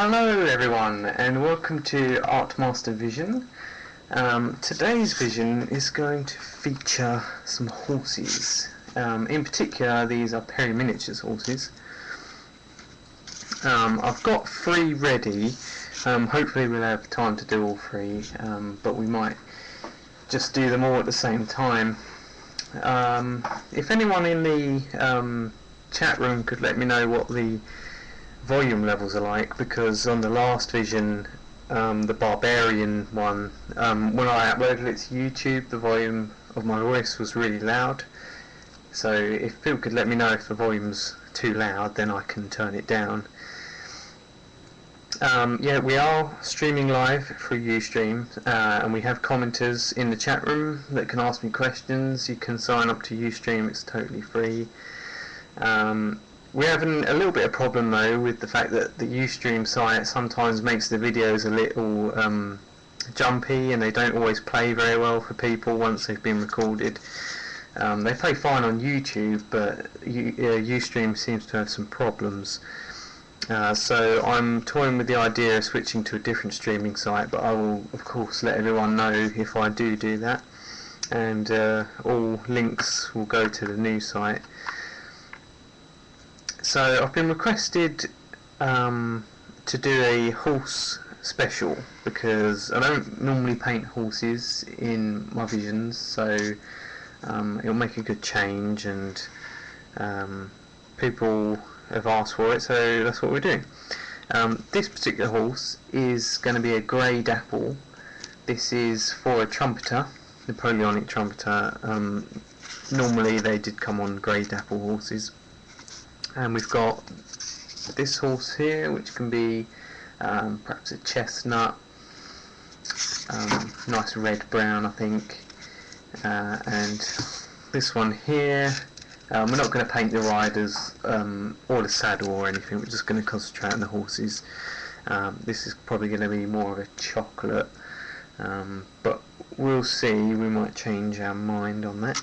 Hello everyone and welcome to Artmaster Vision. Today's vision is going to feature some horses. In particular, these are Perry Miniatures horses. I've got 3 ready. Hopefully we'll have time to do all 3, but we might just do them all at the same time. If anyone in the chat room could let me know what the volume levels are like, because on the last vision, the Barbarian one, when I uploaded it to YouTube, the volume of my voice was really loud. So if people could let me know if the volume's too loud, then I can turn it down. Yeah, we are streaming live through Ustream, and we have commenters in the chat room that can ask me questions. You can sign up to Ustream, it's totally free. We're having a little bit of problem though with the fact that the Ustream site sometimes makes the videos a little jumpy, and they don't always play very well for people once they've been recorded. They play fine on YouTube, but Ustream seems to have some problems. So I'm toying with the idea of switching to a different streaming site, but I will of course let everyone know if I do that, and all links will go to the new site. So I've been requested to do a horse special, because I don't normally paint horses in my visions, so it'll make a good change, and people have asked for it, so that's what we're doing. This particular horse is going to be a grey dapple. This is for a trumpeter, Napoleonic trumpeter. Normally they did come on grey dapple horses. And we've got this horse here, which can be perhaps a chestnut, nice red brown I think, and this one here, we're not going to paint the riders or the saddle or anything, we're just going to concentrate on the horses. This is probably going to be more of a chocolate, but we'll see, we might change our mind on that.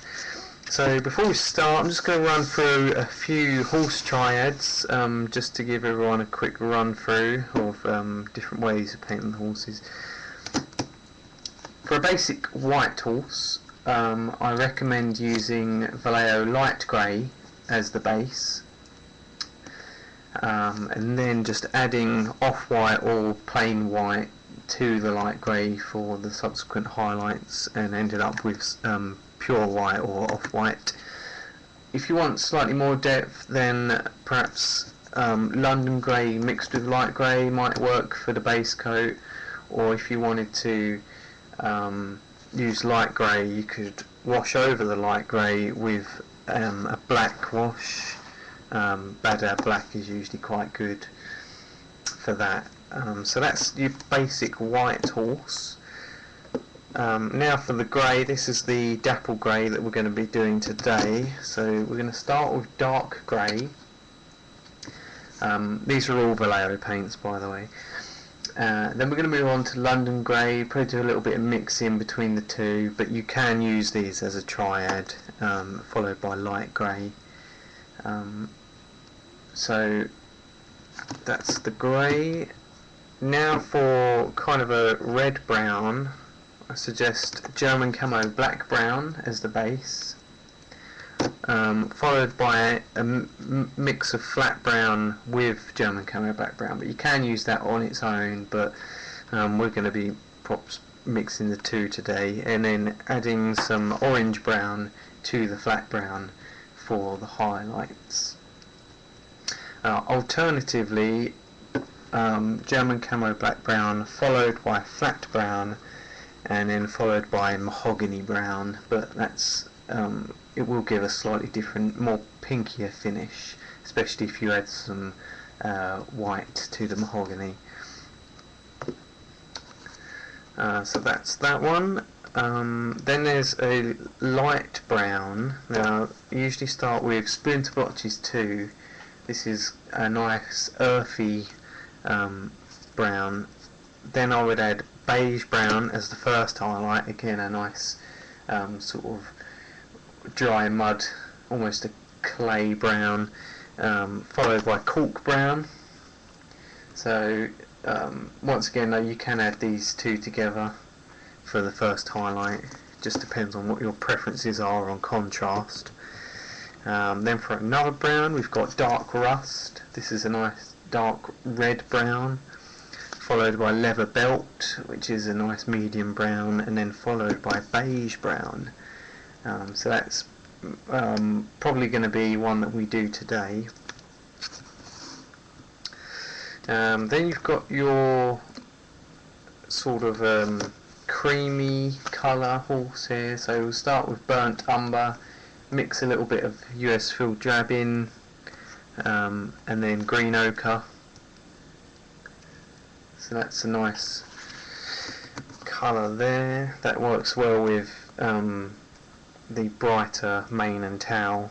So before we start, I'm just going to run through a few horse triads, just to give everyone a quick run through of different ways of painting the horses. For a basic white horse, I recommend using Vallejo light grey as the base, and then just adding off-white or plain white to the light grey for the subsequent highlights, and ended up with pure white or off-white. If you want slightly more depth, then perhaps London grey mixed with light grey might work for the base coat, or if you wanted to use light grey, you could wash over the light grey with a black wash. Badder black is usually quite good for that. So that's your basic white horse. Now for the grey, this is the dapple grey that we're going to be doing today. So we're going to start with dark grey. These are all Vallejo paints, by the way. Then we're going to move on to London grey, probably do a little bit of mixing between the two, but you can use these as a triad, followed by light grey. So that's the grey. Now for kind of a red brown, I suggest German Camo black brown as the base, followed by a mix of flat brown with German Camo black brown, but you can use that on its own, but we're going to be perhaps mixing the two today, and then adding some orange brown to the flat brown for the highlights. Alternatively, German Camo black brown followed by flat brown, and then followed by mahogany brown, but that's it will give a slightly different, more pinkier finish, especially if you add some white to the mahogany. So that's that one. Then there's a light brown. Now you usually start with Splinter Blotches 2. This is a nice earthy brown. Then I would add beige brown as the first highlight, again a nice sort of dry mud, almost a clay brown, followed by cork brown. So once again though, you can add these two together for the first highlight. Just depends on what your preferences are on contrast. Then for another brown, we've got dark rust. This is a nice dark red brown, followed by leather belt, which is a nice medium brown, and then followed by beige brown. So that's probably going to be one that we do today. Then you've got your sort of creamy colour horse here. So we'll start with burnt umber, mix a little bit of US field drab in, and then green ochre. So that's a nice colour there. That works well with the brighter mane and tail,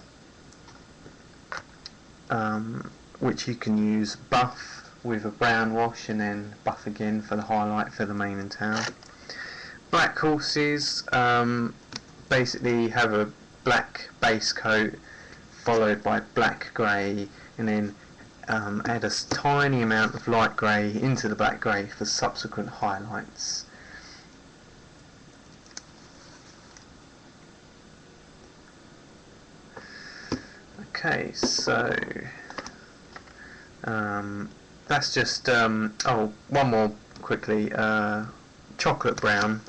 which you can use buff with a brown wash and then buff again for the highlight for the mane and tail. Black horses basically have a black base coat followed by black grey, and then add a tiny amount of light grey into the black grey for subsequent highlights. Okay, so that's just oh, one more quickly, chocolate brown.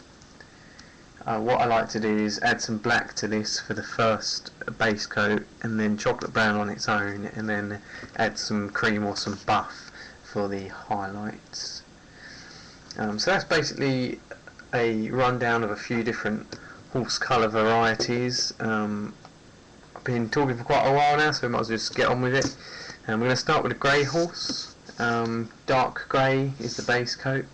What I like to do is add some black to this for the first base coat, and then chocolate brown on its own, and then add some cream or some buff for the highlights. So that's basically a rundown of a few different horse colour varieties. I've been talking for quite a while now, so we might as well just get on with it. We're going to start with a grey horse. Dark grey is the base coat.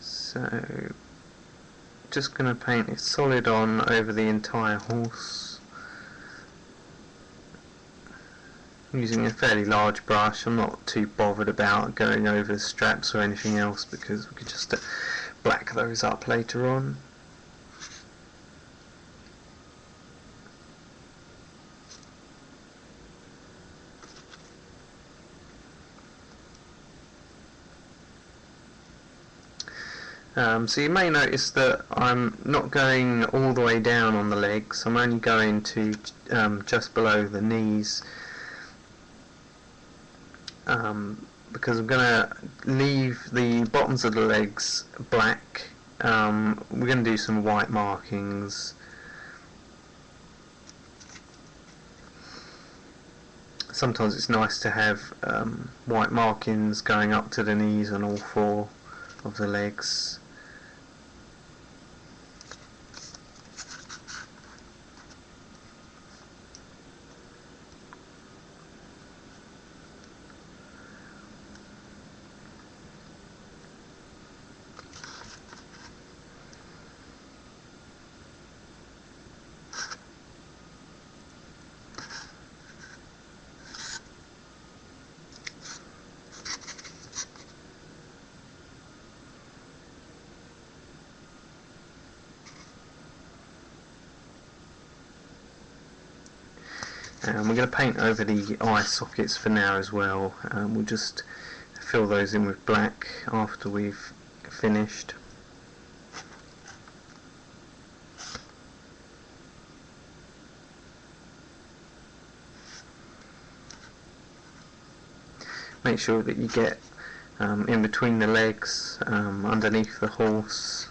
So just going to paint it solid on over the entire horse using a fairly large brush. I'm not too bothered about going over the straps or anything else because we could just black those up later on. So you may notice that I'm not going all the way down on the legs. I'm only going to just below the knees, because I'm going to leave the bottoms of the legs black. We're going to do some white markings. Sometimes it's nice to have white markings going up to the knees on all four of the legs. And we're going to paint over the eye sockets for now as well. We'll just fill those in with black after we've finished. Make sure that you get in between the legs, underneath the horse.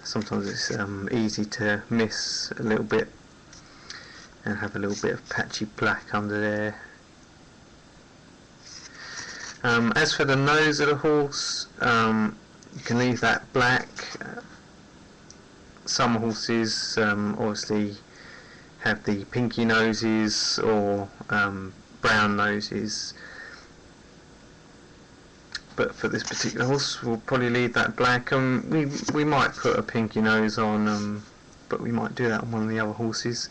Sometimes it's easy to miss a little bit and have a little bit of patchy black under there. As for the nose of the horse, you can leave that black. Some horses obviously have the pinky noses or brown noses, but for this particular horse we'll probably leave that black. We might put a pinky nose on, but we might do that on one of the other horses.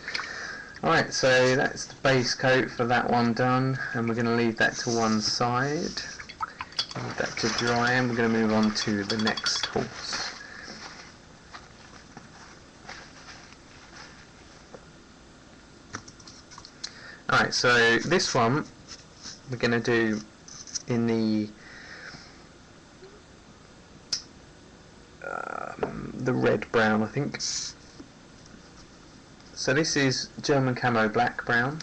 Alright, so that's the base coat for that one done, and we're going to leave that to one side, leave that to dry, and we're going to move on to the next horse. Alright, so this one we're going to do in the red brown, I think. So this is German Camo black brown.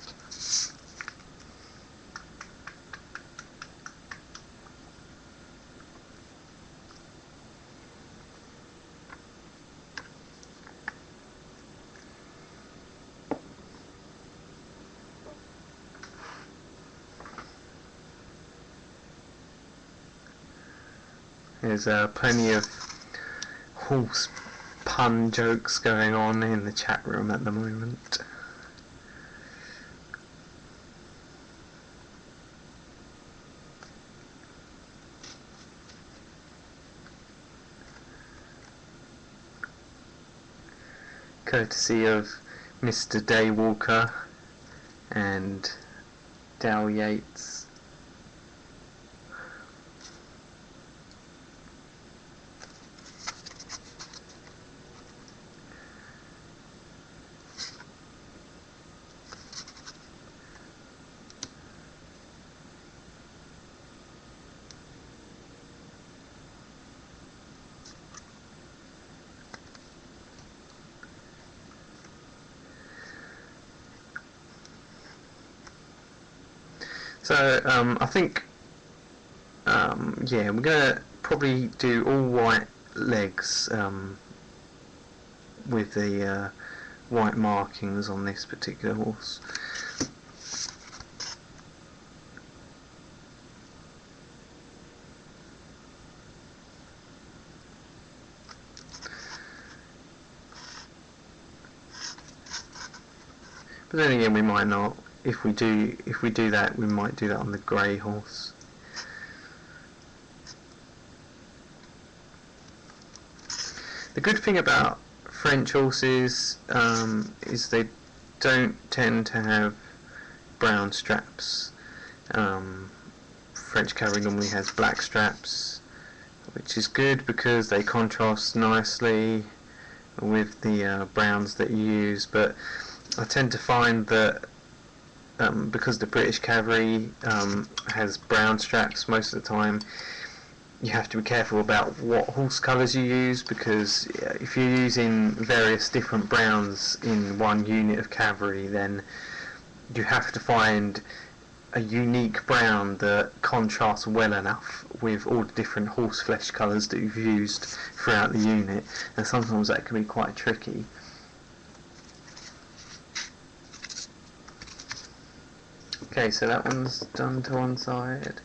There's plenty of horse pun jokes going on in the chat room at the moment. Courtesy of Mr. Daywalker and Dal Yates. So I think yeah, we're gonna probably do all white legs with the white markings on this particular horse. But then again, we might not. If we do that, we might do that on the grey horse. The good thing about French horses is they don't tend to have brown straps. French cavalry normally has black straps, which is good because they contrast nicely with the browns that you use. But I tend to find that because the British cavalry has brown straps most of the time, you have to be careful about what horse colours you use, because if you're using various different browns in one unit of cavalry, then you have to find a unique brown that contrasts well enough with all the different horse flesh colours that you've used throughout the unit, and sometimes that can be quite tricky. Okay, so that one's done to one side.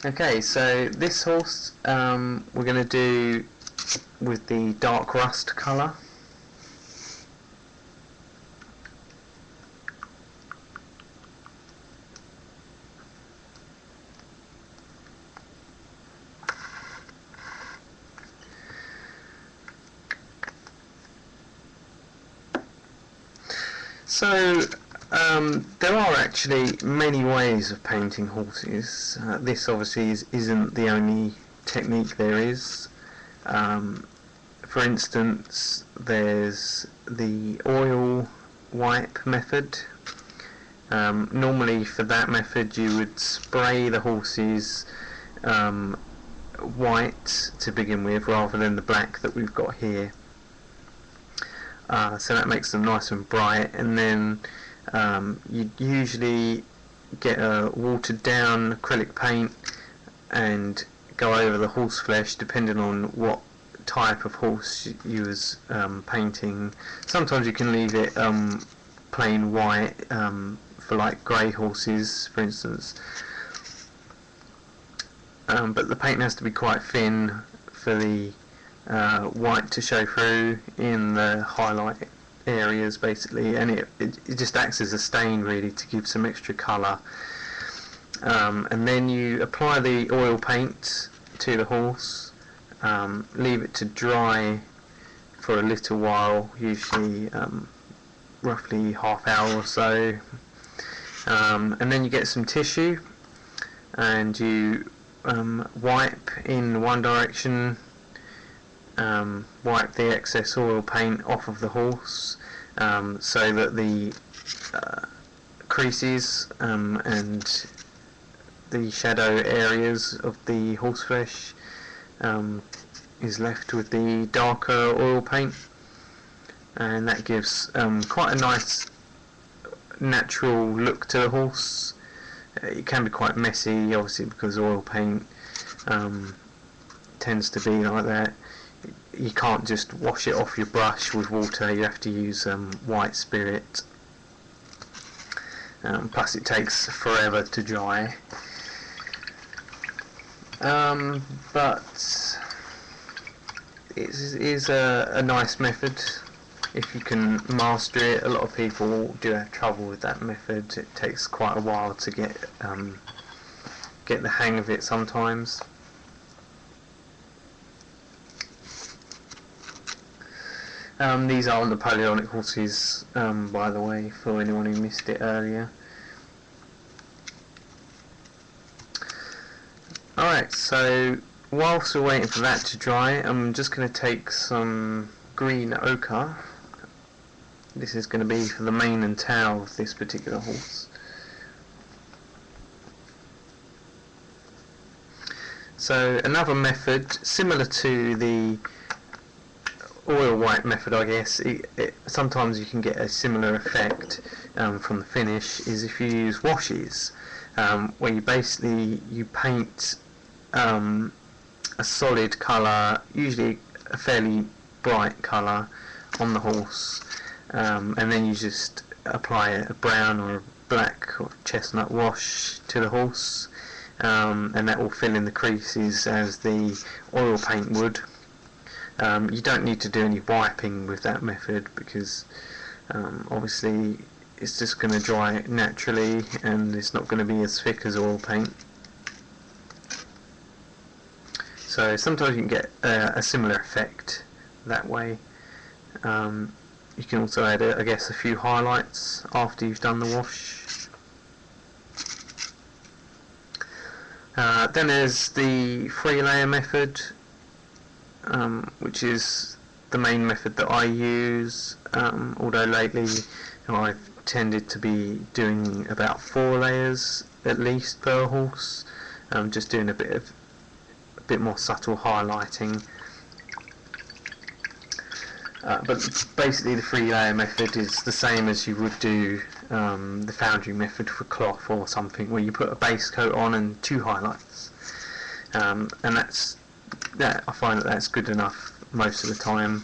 Okay, so this horse we're going to do with the dark rust colour. So there are actually many ways of painting horses. This obviously isn't the only technique there is. For instance, there's the oil wipe method. Normally for that method you would spray the horses white to begin with, rather than the black that we've got here. So that makes them nice and bright, and then you'd usually get a watered down acrylic paint and go over the horse flesh, depending on what type of horse you was painting. Sometimes you can leave it plain white for like grey horses, for instance, but the paint has to be quite thin for the white to show through in the highlight areas, basically, and it just acts as a stain really to give some extra colour. And then you apply the oil paint to the horse, leave it to dry for a little while, usually roughly half hour or so, and then you get some tissue and you wipe in one direction, wipe the excess oil paint off of the horse, so that the creases and the shadow areas of the horseflesh is left with the darker oil paint, and that gives quite a nice natural look to the horse. It can be quite messy, obviously, because oil paint tends to be like that. You can't just wash it off your brush with water, you have to use white spirit, plus it takes forever to dry. But it is a nice method if you can master it. A lot of people do have trouble with that method. It takes quite a while to get the hang of it sometimes. These are Napoleonic horses, by the way, for anyone who missed it earlier. Alright, so whilst we're waiting for that to dry, I'm just going to take some green ochre. This is going to be for the mane and tail of this particular horse. So another method similar to the oil white method, I guess, sometimes you can get a similar effect from the finish, is if you use washes, where you paint a solid colour, usually a fairly bright colour, on the horse, and then you just apply a brown or a black or chestnut wash to the horse, and that will fill in the creases as the oil paint would. You don't need to do any wiping with that method, because obviously it's just going to dry naturally and it's not going to be as thick as oil paint. So sometimes you can get a similar effect that way. You can also add, I guess, a few highlights after you've done the wash. Then there's the 3-layer method, which is the main method that I use, although lately I've tended to be doing about 4 layers at least per horse, just doing a bit more subtle highlighting. But basically the 3-layer method is the same as you would do the foundry method for cloth or something, where you put a base coat on and 2 highlights, and I find that that's good enough most of the time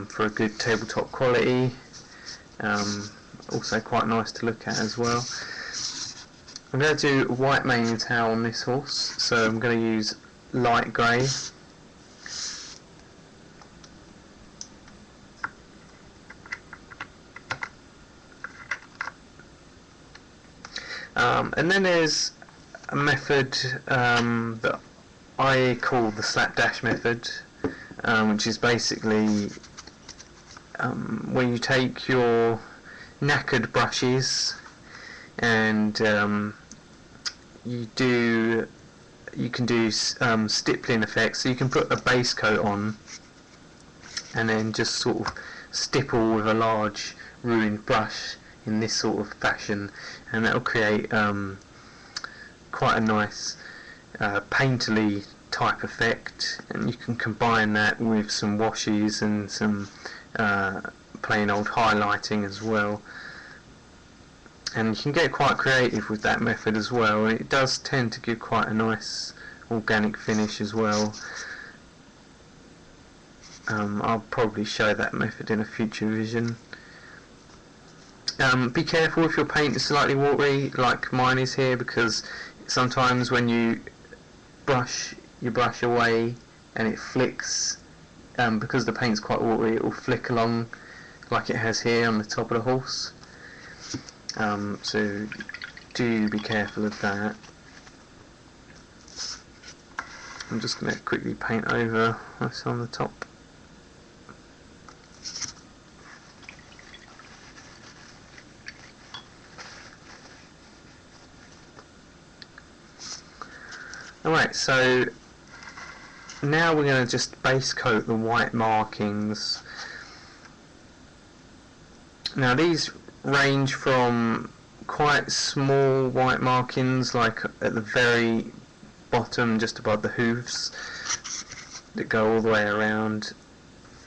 for a good tabletop quality. Also quite nice to look at as well. I'm going to do white mane and tail on this horse, so I'm going to use light grey. And then there's a method that I call the Slapdash Method, which is basically where you take your knackered brushes and you can do stippling effects. So you can put a base coat on and then just sort of stipple with a large ruined brush in this sort of fashion, and that will create quite a nice painterly type effect, and you can combine that with some washes and some plain old highlighting as well, and you can get quite creative with that method as well. It does tend to give quite a nice organic finish as well. I'll probably show that method in a future vision. Be careful if your paint is slightly watery like mine is here, because sometimes when you brush your brush away and it flicks, because the paint's quite watery, it will flick along like it has here on the top of the horse. So do be careful of that. I'm just going to quickly paint over what's on the top. Alright, so now we're going to just base coat the white markings. Now these range from quite small white markings, like at the very bottom just above the hooves, that go all the way around,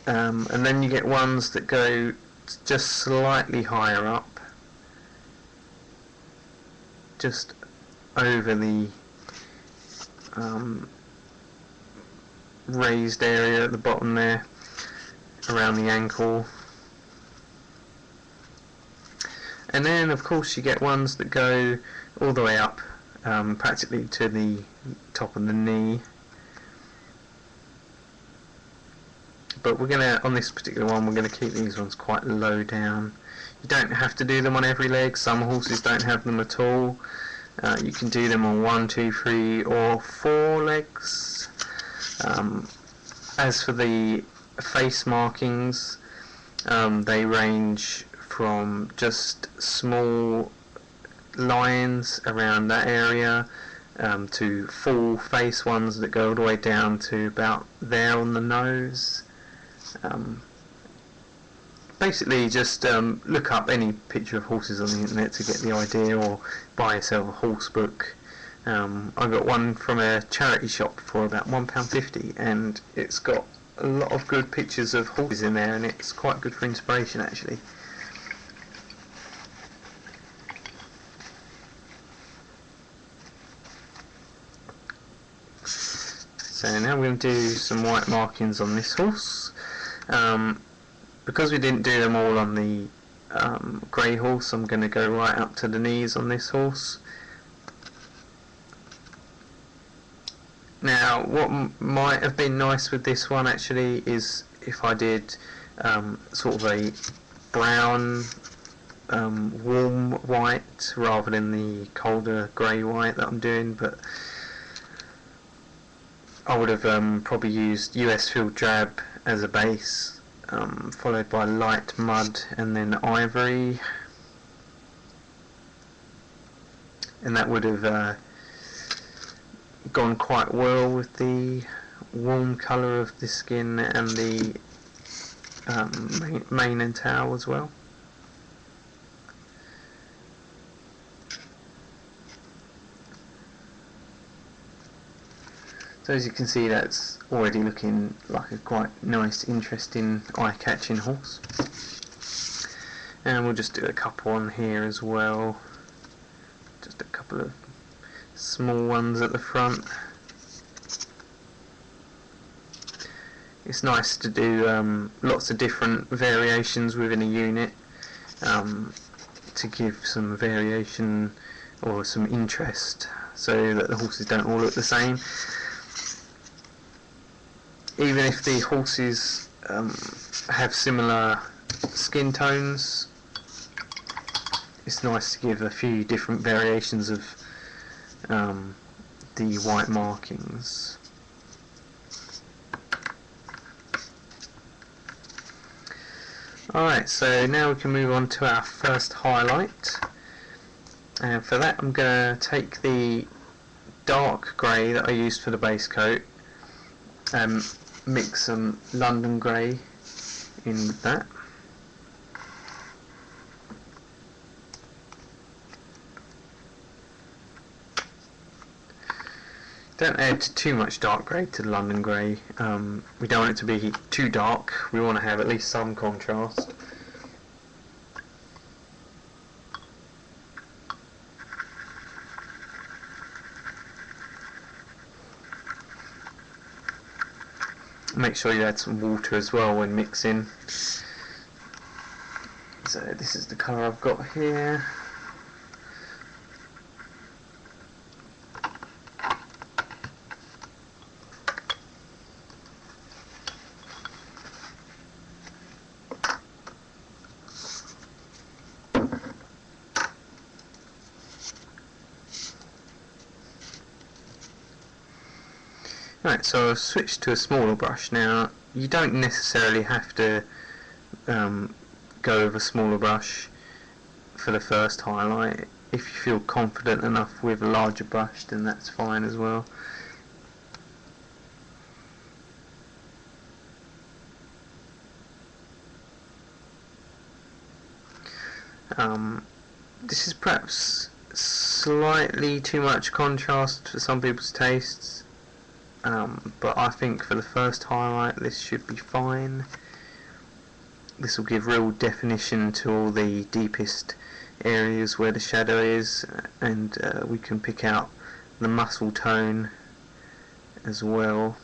and then you get ones that go just slightly higher up, just over the raised area at the bottom there, around the ankle. And then of course you get ones that go all the way up, practically to the top of the knee. But we're gonna, on this particular one, we're gonna keep these ones quite low down. You don't have to do them on every leg. Some horses don't have them at all. You can do them on 1, 2, 3 or 4 legs. As for the face markings, they range from just small lines around that area, to full face ones that go all the way down to about there on the nose. Basically just look up any picture of horses on the internet to get the idea, or buy yourself a horse book. I got one from a charity shop for about £1.50, and it's got a lot of good pictures of horses in there, and it's quite good for inspiration actually. So now we're going to do some white markings on this horse. Because we didn't do them all on the grey horse, I'm going to go right up to the knees on this horse. Now what might have been nice with this one actually is if I did sort of a brown warm white rather than the colder grey white that I'm doing, but I would have probably used US Field Drab as a base, followed by light mud and then ivory, and that would have gone quite well with the warm colour of the skin and the mane and tail as well. So as you can see, that's already looking like a quite nice, interesting, eye-catching horse. And we'll just do a couple on here as well. Just a couple of small ones at the front. It's nice to do lots of different variations within a unit, to give some variation or some interest, so that the horses don't all look the same. Even if the horses have similar skin tones, it's nice to give a few different variations of the white markings. Alright, so now we can move on to our first highlight, and for that I'm going to take the dark grey that I used for the base coat and mix some London grey in with that. Don't add too much dark grey to the London grey. We don't want it to be too dark. We want to have at least some contrast. Make sure you add some water as well when mixing. So this is the colour I've got here. Right, so I've switched to a smaller brush now. You don't necessarily have to go with a smaller brush for the first highlight. If you feel confident enough with a larger brush, then that's fine as well. This is perhaps slightly too much contrast for some people's tastes, but I think for the first highlight this should be fine. This will give real definition to all the deepest areas where the shadow is, and we can pick out the muscle tone as well,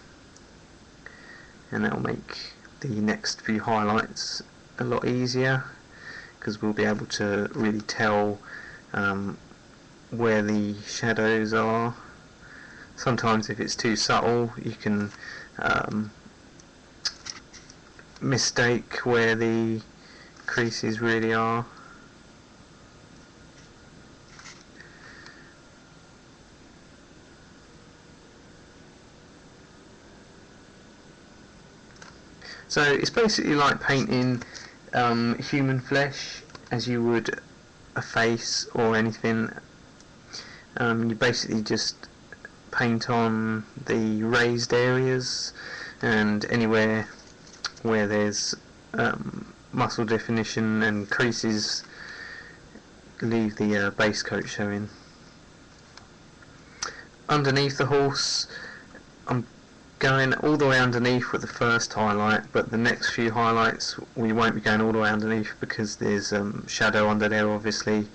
and that will make the next few highlights a lot easier, because we'll be able to really tell where the shadows are. Sometimes if it's too subtle you can mistake where the creases really are. So it's basically like painting human flesh as you would a face or anything. You basically just paint on the raised areas, and anywhere where there's muscle definition and creases, leave the base coat showing. Underneath the horse, I'm going all the way underneath with the first highlight, but the next few highlights we won't be going all the way underneath because there's shadow under there obviously.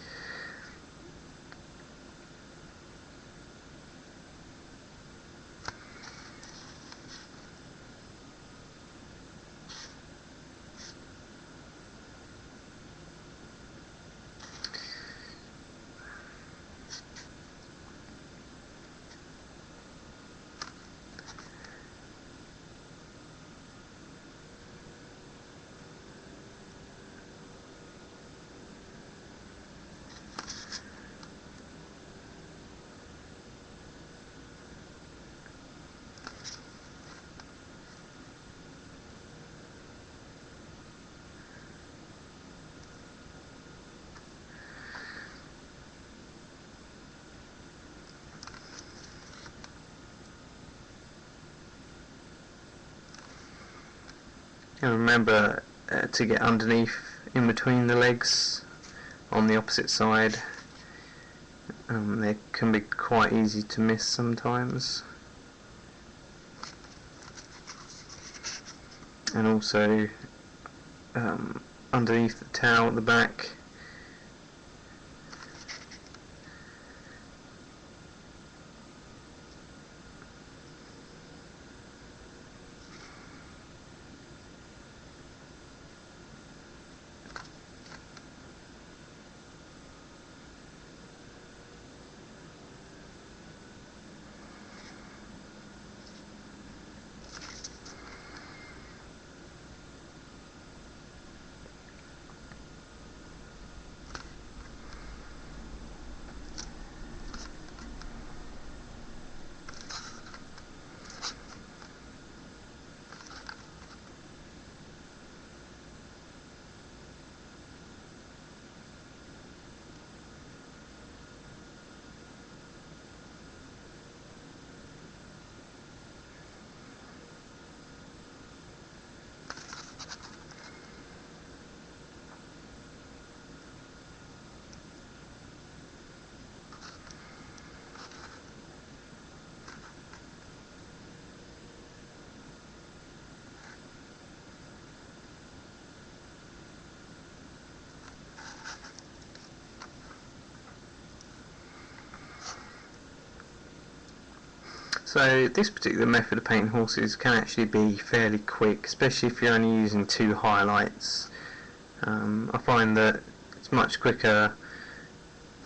And remember to get underneath in between the legs on the opposite side. They can be quite easy to miss sometimes. And also underneath the towel at the back. So this particular method of painting horses can actually be fairly quick, especially if you're only using 2 highlights. I find that it's much quicker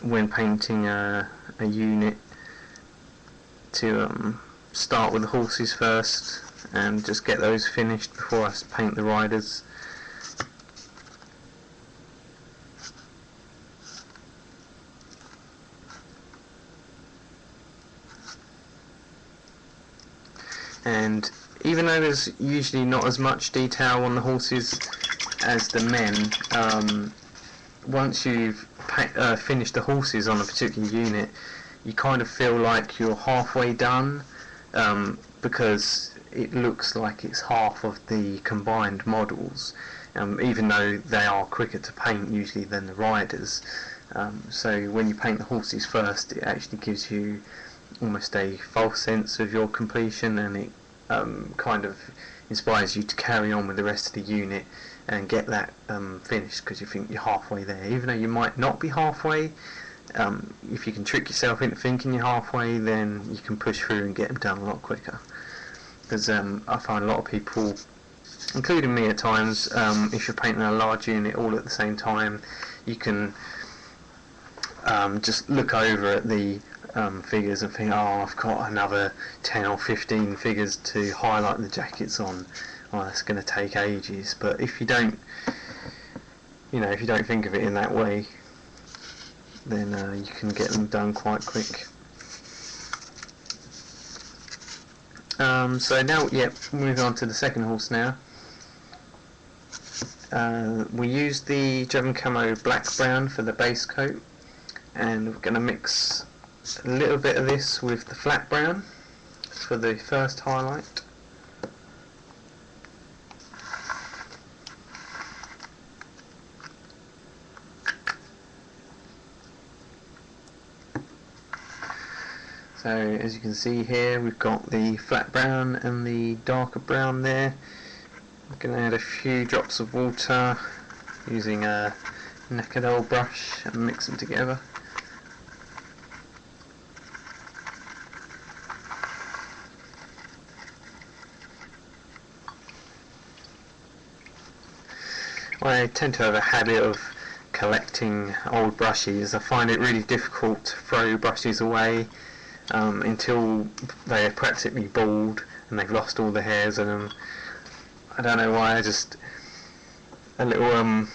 when painting a unit to start with the horses first and just get those finished before I paint the riders. And even though there's usually not as much detail on the horses as the men, once you've finished the horses on a particular unit, you kind of feel like you're halfway done, because it looks like it's half of the combined models, even though they are quicker to paint usually than the riders. So when you paint the horses first, it actually gives you almost a false sense of your completion, and it kind of inspires you to carry on with the rest of the unit and get that finished, because you think you're halfway there, even though you might not be halfway. If you can trick yourself into thinking you're halfway, then you can push through and get them done a lot quicker. Because I find a lot of people, including me at times, if you're painting a large unit all at the same time, you can just look over at the figures and think, oh, I've got another 10 or 15 figures to highlight the jackets on. Oh, that's going to take ages. But if you don't, if you don't think of it in that way, then you can get them done quite quick. So now, moving on to the second horse now. We used the German Camo black brown for the base coat, and we're going to mix a little bit of this with the flat brown for the first highlight. So as you can see here, we've got the flat brown and the darker brown there. I'm going to add a few drops of water using a naked old brush and mix them together. I tend to have a habit of collecting old brushes. I find it really difficult to throw brushes away until they are practically bald and they've lost all the hairs in them. I don't know why, just a little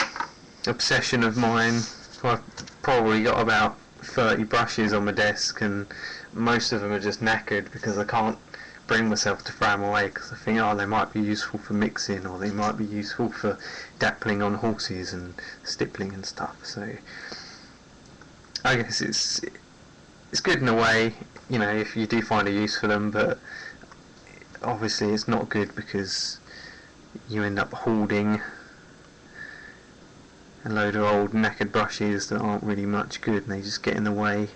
obsession of mine. I've probably got about 30 brushes on my desk, and most of them are just knackered because I can't bring myself to throw them away, because I think, oh, they might be useful for mixing, or they might be useful for dappling on horses and stippling and stuff. So I guess it's good in a way, if you do find a use for them, but obviously it's not good because you end up hoarding a load of old knackered brushes that aren't really much good, and they just get in the way.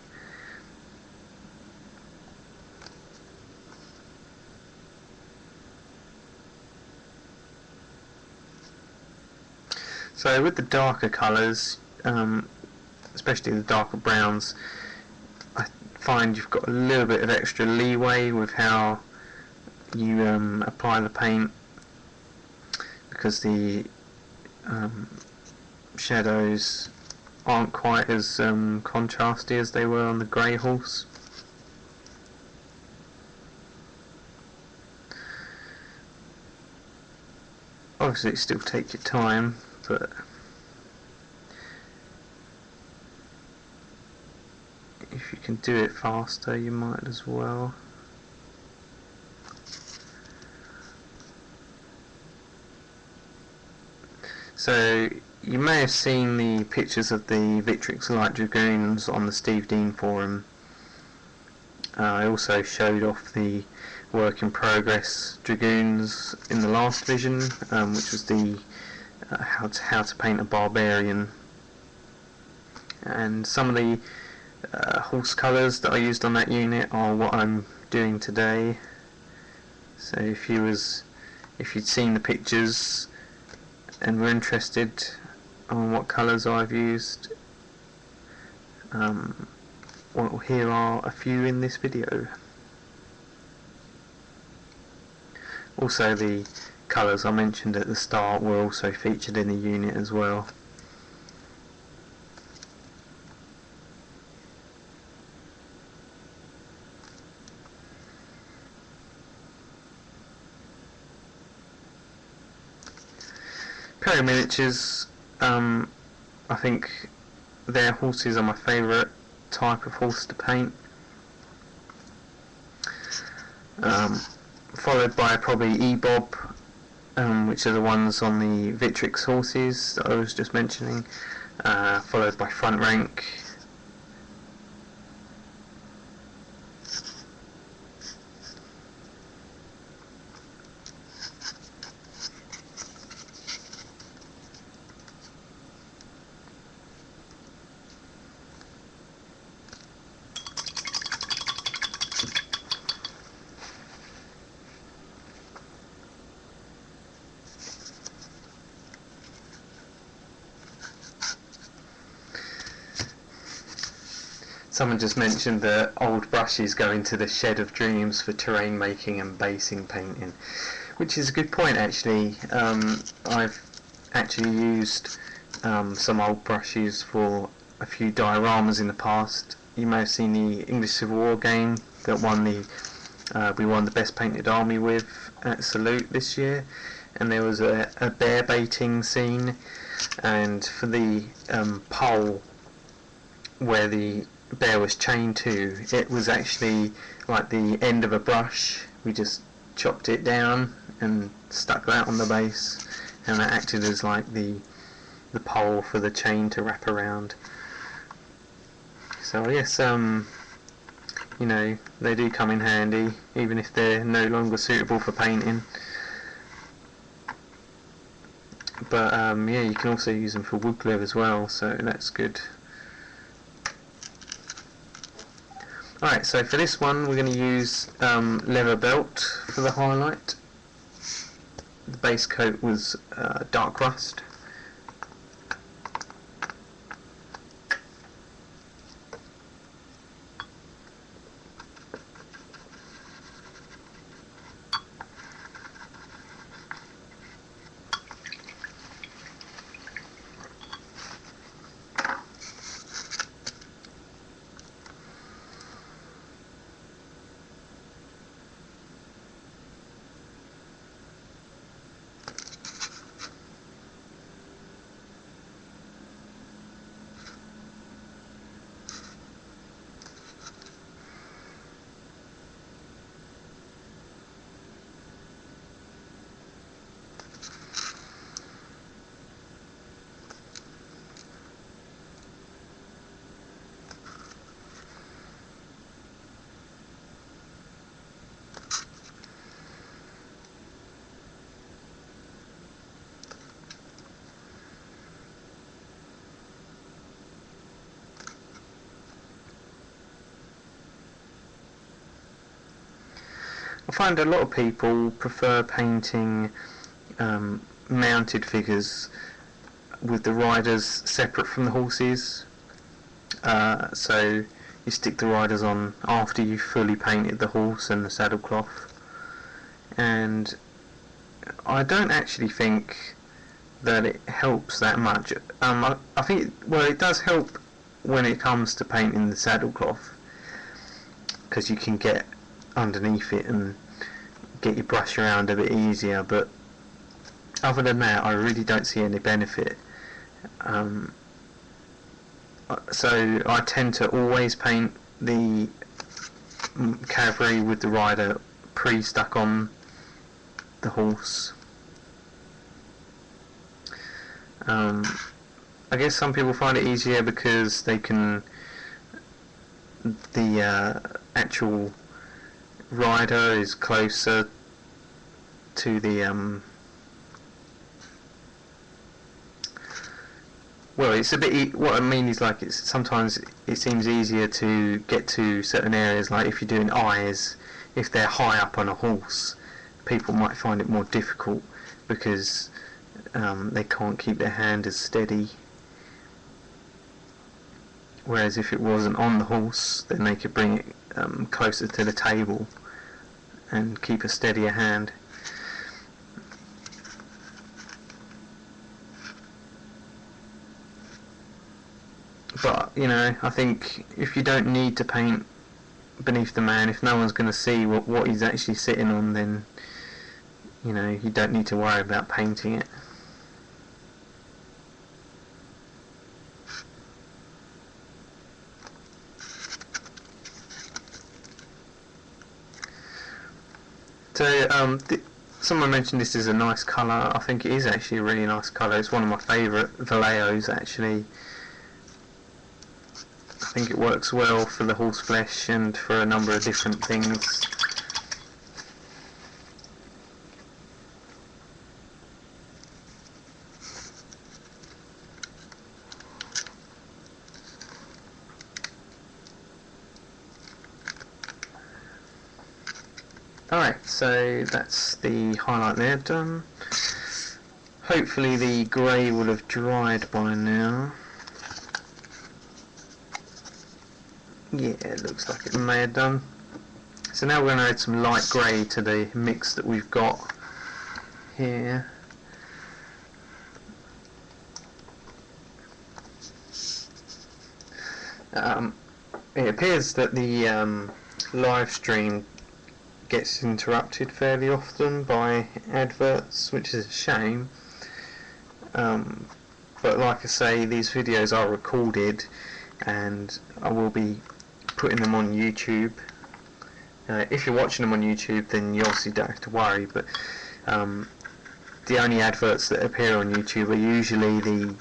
So with the darker colours, especially the darker browns, I find you've got a little bit of extra leeway with how you apply the paint, because the shadows aren't quite as contrasty as they were on the grey horse. Obviously it still takes your time, but if you can do it faster, you might as well. So you may have seen the pictures of the Victrix Light Dragoons on the Steve Dean forum. I also showed off the work in progress Dragoons in the last vision, which was the how to paint a barbarian. And some of the horse colours that I used on that unit are what I'm doing today. So if you'd seen the pictures and were interested on what colours I've used, well, here are a few in this video. Also, the colours I mentioned at the start were also featured in the unit as well. Perry Miniatures, I think their horses are my favourite type of horse to paint, followed by probably E-Bob, which are the ones on the Victrix horses that I was just mentioning, followed by Front Rank, Someone just mentioned that old brushes go into the shed of dreams for terrain making and basing painting, which is a good point actually. I've actually used some old brushes for a few dioramas in the past. You may have seen the English Civil War game that we won the best painted army with at Salute this year, and there was a bear baiting scene, and for the pole where the bear was chained to, it was actually like the end of a brush. We just chopped it down and stuck that on the base, and that acted as like the pole for the chain to wrap around. So I guess you know, they do come in handy even if they're no longer suitable for painting. But yeah, you can also use them for wood glue as well, so that's good. Alright, so for this one we're going to use leather belt for the highlight. The base coat was dark rust. I find a lot of people prefer painting mounted figures with the riders separate from the horses. So you stick the riders on after you've fully painted the horse and the saddle cloth. And I don't actually think that it helps that much. I think, well, it does help when it comes to painting the saddle cloth, because you can get underneath it and get your brush around a bit easier, but other than that I really don't see any benefit. So I tend to always paint the cavalry with the rider pre-stuck on the horse. I guess some people find it easier because they can, the actual rider is closer to the well, it's a bit, what I mean is, like, it's sometimes it seems easier to get to certain areas, like if you're doing eyes, if they're high up on a horse, people might find it more difficult because they can't keep their hand as steady. Whereas if it wasn't on the horse, then they could bring it closer to the table and keep a steadier hand. But, you know, I think if you don't need to paint beneath the man, if no one's going to see what he's actually sitting on, then, you know, you don't need to worry about painting it. So, someone mentioned this is a nice colour. I think it is actually a really nice colour. It's one of my favourite Valleos, actually. I think it works well for the horse flesh and for a number of different things. Alright, so that's the highlight there done. Hopefully the grey will have dried by now. Yeah, it looks like it may have done. So now we're going to add some light grey to the mix that we've got here. It appears that the live stream gets interrupted fairly often by adverts, which is a shame. But like I say, these videos are recorded and I will be putting them on YouTube. If you're watching them on YouTube, then you obviously don't have to worry, but the only adverts that appear on YouTube are usually the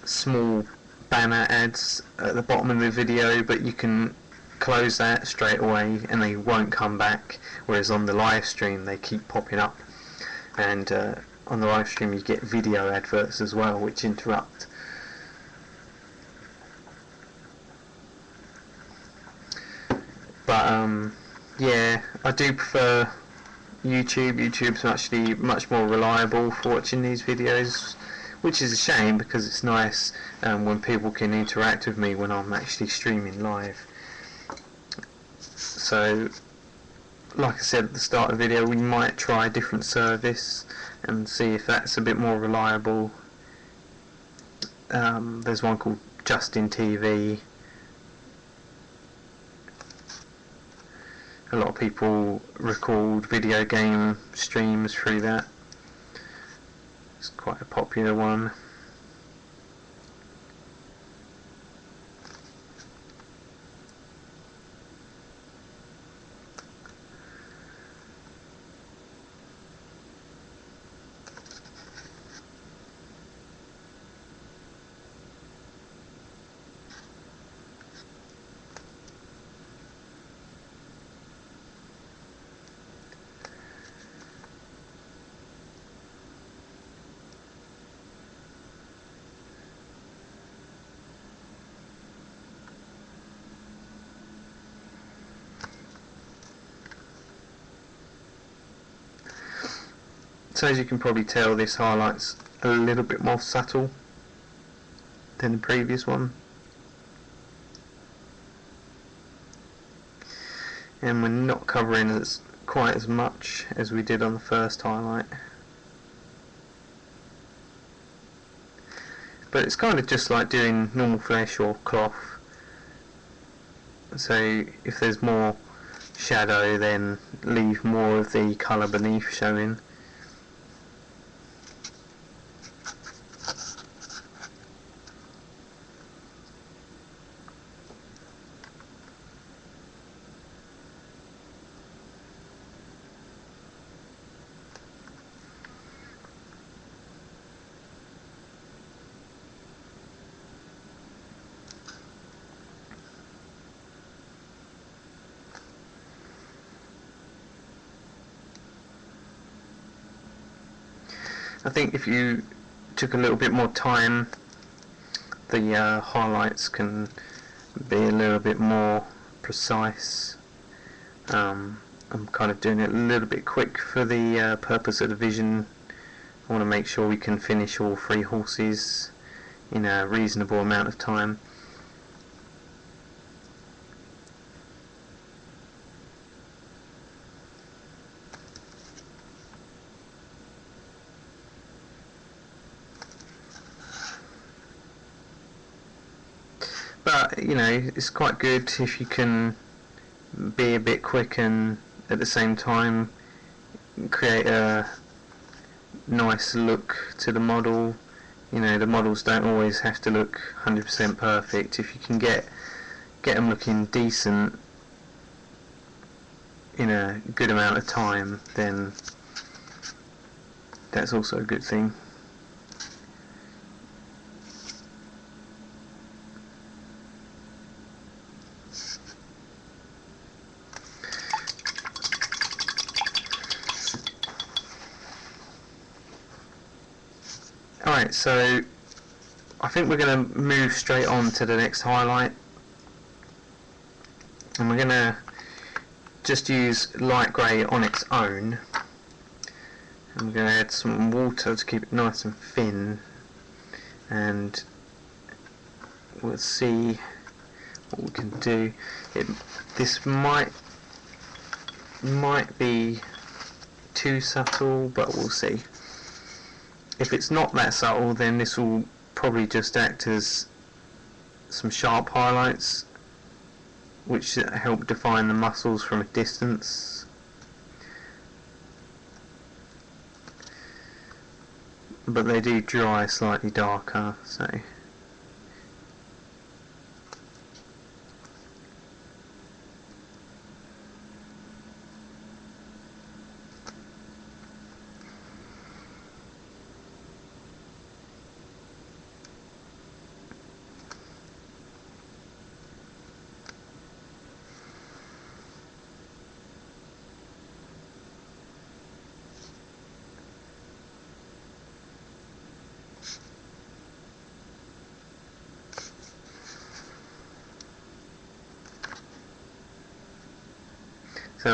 small banner ads at the bottom of the video, but you can close that straight away and they won't come back, whereas on the live stream they keep popping up. And on the live stream you get video adverts as well, which interrupt. But yeah, I do prefer YouTube. YouTube's actually much more reliable for watching these videos, which is a shame because it's nice when people can interact with me when I'm actually streaming live. So, like I said at the start of the video, we might try a different service and see if that's a bit more reliable. There's one called Justin TV. A lot of people record video game streams through that. It's quite a popular one. So as you can probably tell, this highlight's a little bit more subtle than the previous one. And we're not covering quite as much as we did on the first highlight. But it's kind of just like doing normal flesh or cloth. So if there's more shadow, then leave more of the colour beneath showing. I think if you took a little bit more time, the highlights can be a little bit more precise. I'm kind of doing it a little bit quick for the purpose of the vision. I want to make sure we can finish all 3 horses in a reasonable amount of time. But, you know, it's quite good if you can be a bit quick and at the same time create a nice look to the model. You know, the models don't always have to look 100% perfect. If you can get them looking decent in a good amount of time, then that's also a good thing. Alright, so I think we're going to move straight on to the next highlight, and we're going to just use light grey on its own. I'm going to add some water to keep it nice and thin, and we'll see what we can do. This might be too subtle, but we'll see. If it's not that subtle, then this will probably just act as some sharp highlights which help define the muscles from a distance. But they do dry slightly darker, so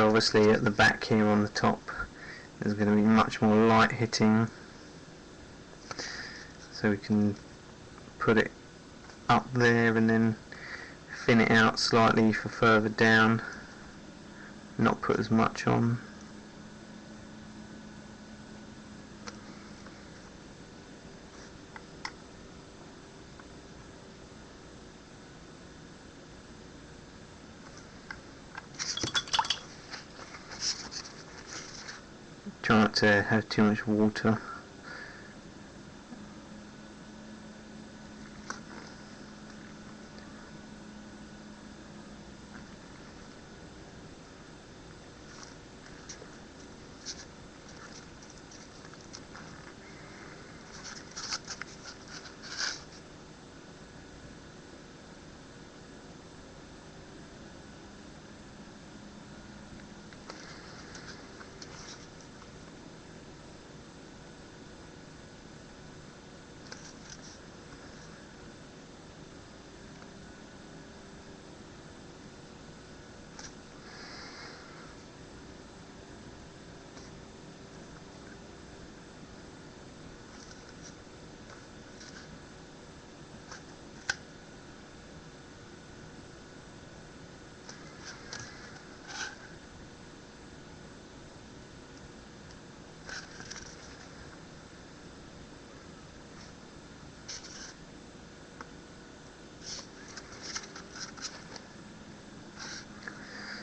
obviously at the back here on the top there's going to be much more light hitting, so we can put it up there and then thin it out slightly for further down, not put as much on. Try not to have too much water.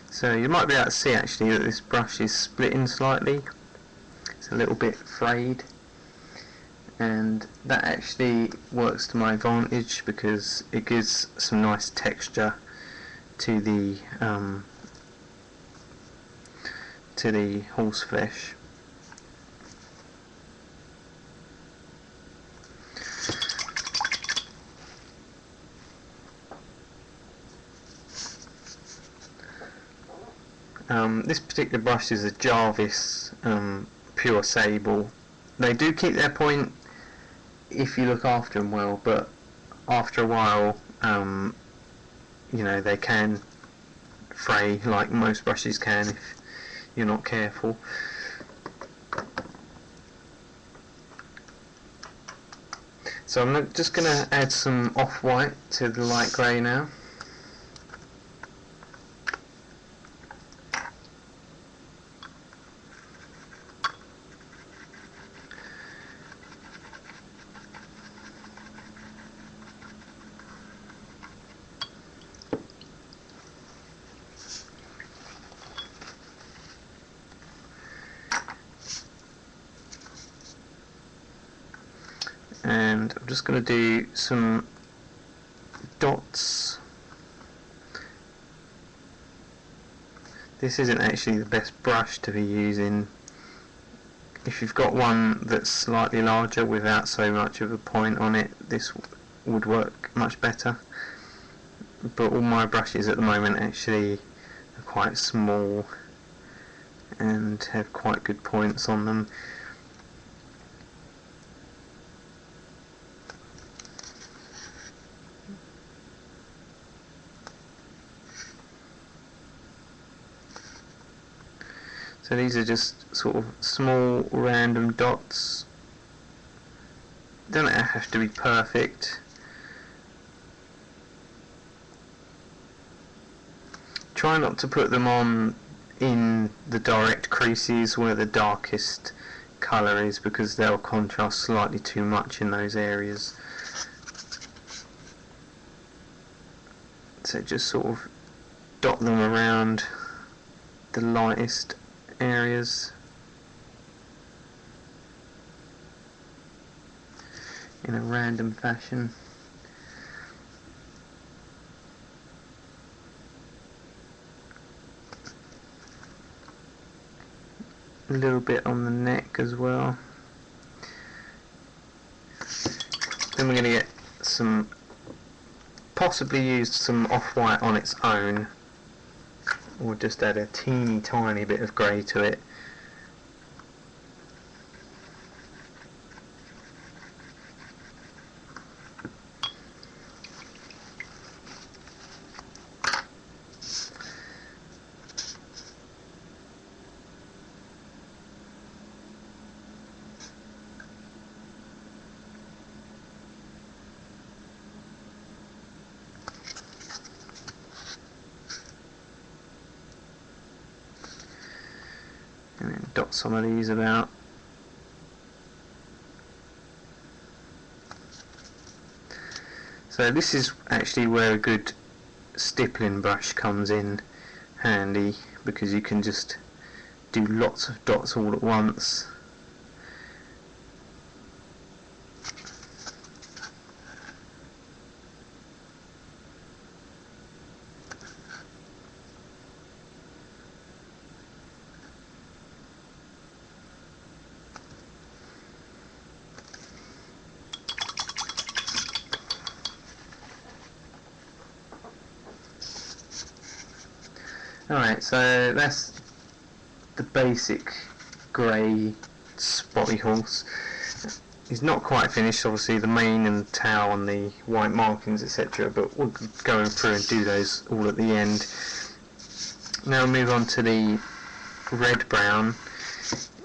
So you might be able to see actually that this brush is splitting slightly. It's a little bit frayed, and that actually works to my advantage because it gives some nice texture to the horseflesh. This particular brush is a Jarvis Pure Sable. They do keep their point if you look after them well, but after a while, you know, they can fray like most brushes can if you're not careful. So I'm just going to add some off-white to the light grey now. And I'm just going to do some dots. This isn't actually the best brush to be using. If you've got one that's slightly larger without so much of a point on it, this would work much better. But all my brushes at the moment actually are quite small and have quite good points on them. So these are just sort of small random dots. Don't have to be perfect. try not to put them on in the direct creases where the darkest colour is, because they'll contrast slightly too much in those areas. So just sort of dot them around the lightest areas in a random fashion. A little bit on the neck as well. Then we're going to get some, possibly use some off-white on its own, or just add a teeny tiny bit of grey to it. And then dot some of these about. So this is actually where a good stippling brush comes in handy, because you can just do lots of dots all at once. Alright, so that's the basic grey spotty horse. He's not quite finished, obviously, the mane and the tail and the white markings, etc., but we'll go through and do those all at the end. Now move on to the red brown.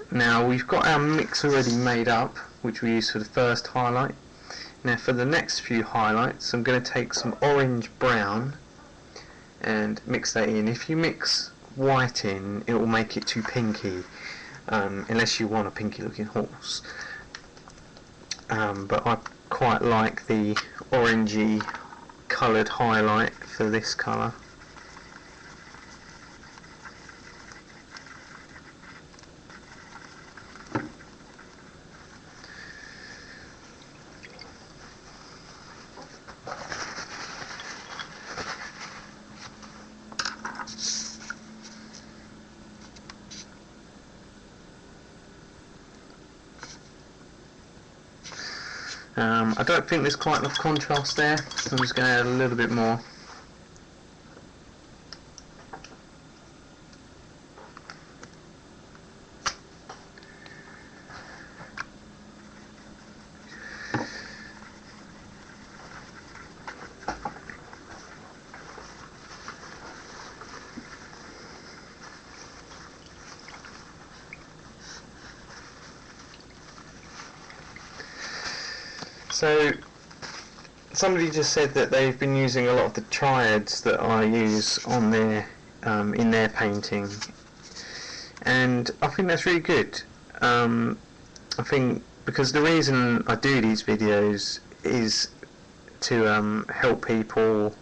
Now we've got our mix already made up, which we use for the first highlight. Now for the next few highlights, I'm going to take some orange brown and mix that in. If you mix white in, it will make it too pinky, unless you want a pinky looking horse. But I quite like the orangey coloured highlight for this colour. I don't think there's quite enough contrast there, so I'm just going to add a little bit more. So somebody just said that they've been using a lot of the triads that I use on their in their painting, and I think that's really good. I think because the reason I do these videos is to help people,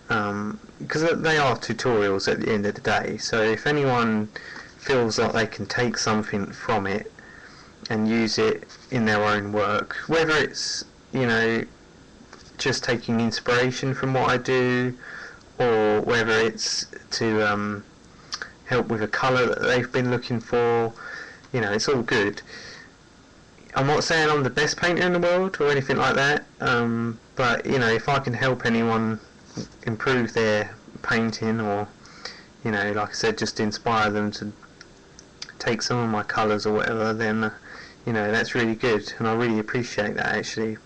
because they are tutorials at the end of the day. So if anyone feels like they can take something from it and use it in their own work, whether it's, you know, just taking inspiration from what I do, or whether it's to help with a colour that they've been looking for, you know, it's all good. I'm not saying I'm the best painter in the world or anything like that, but, you know, if I can help anyone improve their painting, or, you know, like I said, just inspire them to take some of my colours or whatever, then you know, that's really good, and I really appreciate that, actually.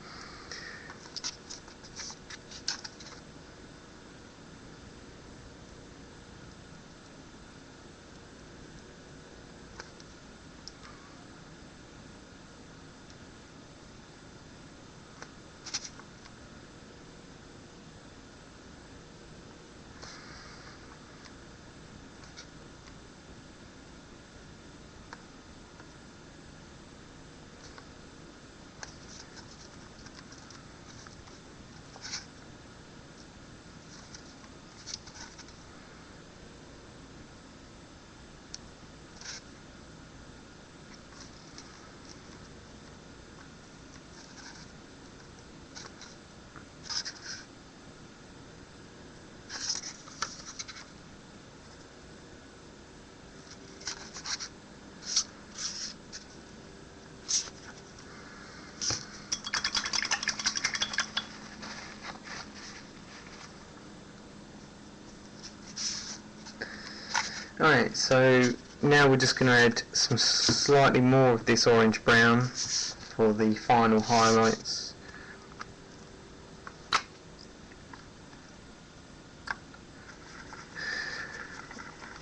Alright, so now we're just going to add some slightly more of this orange brown for the final highlights.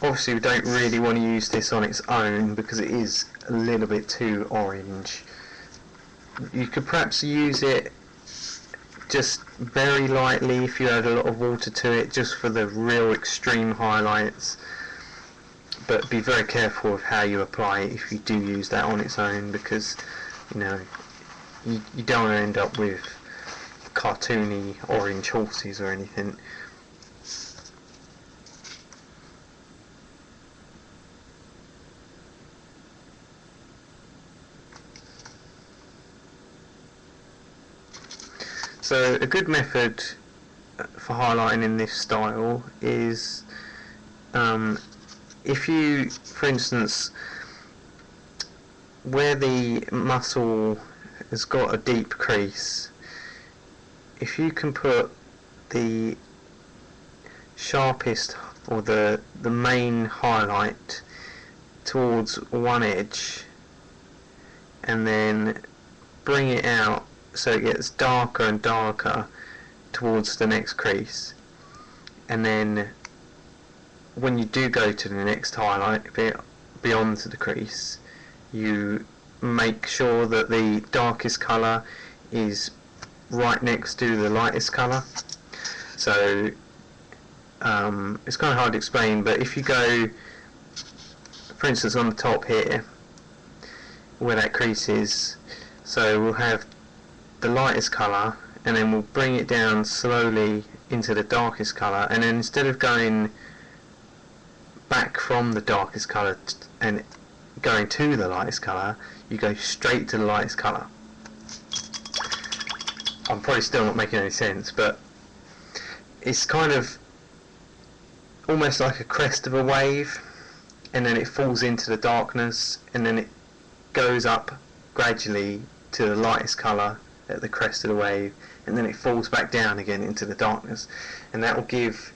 Obviously we don't really want to use this on its own because it is a little bit too orange. You could perhaps use it just very lightly if you add a lot of water to it, just for the real extreme highlights, but be very careful of how you apply it if you do use that on its own, because you know you don't want to end up with cartoony orange horses or anything. So a good method for highlighting in this style is if you, for instance, where the muscle has got a deep crease, if you can put the sharpest or the main highlight towards one edge and then bring it out so it gets darker and darker towards the next crease, and then when you do go to the next highlight beyond the crease, you make sure that the darkest colour is right next to the lightest colour. So it's kind of hard to explain, but if you go, for instance, on the top here where that crease is, so we'll have the lightest colour and then we'll bring it down slowly into the darkest colour, and then instead of going back from the darkest colour and going to the lightest colour, you go straight to the lightest colour. I'm probably still not making any sense, but it's kind of almost like a crest of a wave, and then it falls into the darkness, and then it goes up gradually to the lightest colour at the crest of the wave, and then it falls back down again into the darkness, and that will give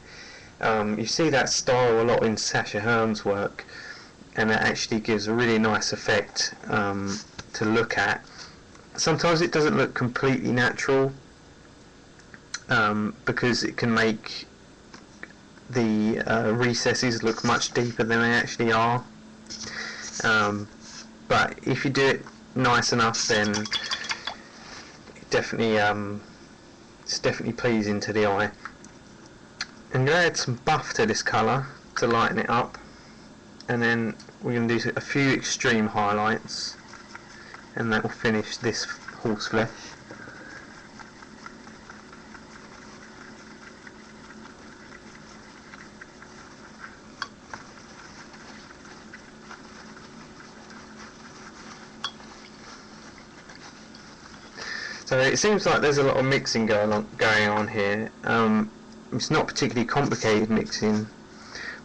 you see that style a lot in Sasha Herm's work, and that actually gives a really nice effect to look at. Sometimes it doesn't look completely natural because it can make the recesses look much deeper than they actually are, but if you do it nice enough, then definitely it's definitely pleasing to the eye. I'm going to add some buff to this colour to lighten it up, and then we're going to do a few extreme highlights, and that will finish this horseflesh. So it seems like there's a lot of mixing going on here. It's not particularly complicated mixing,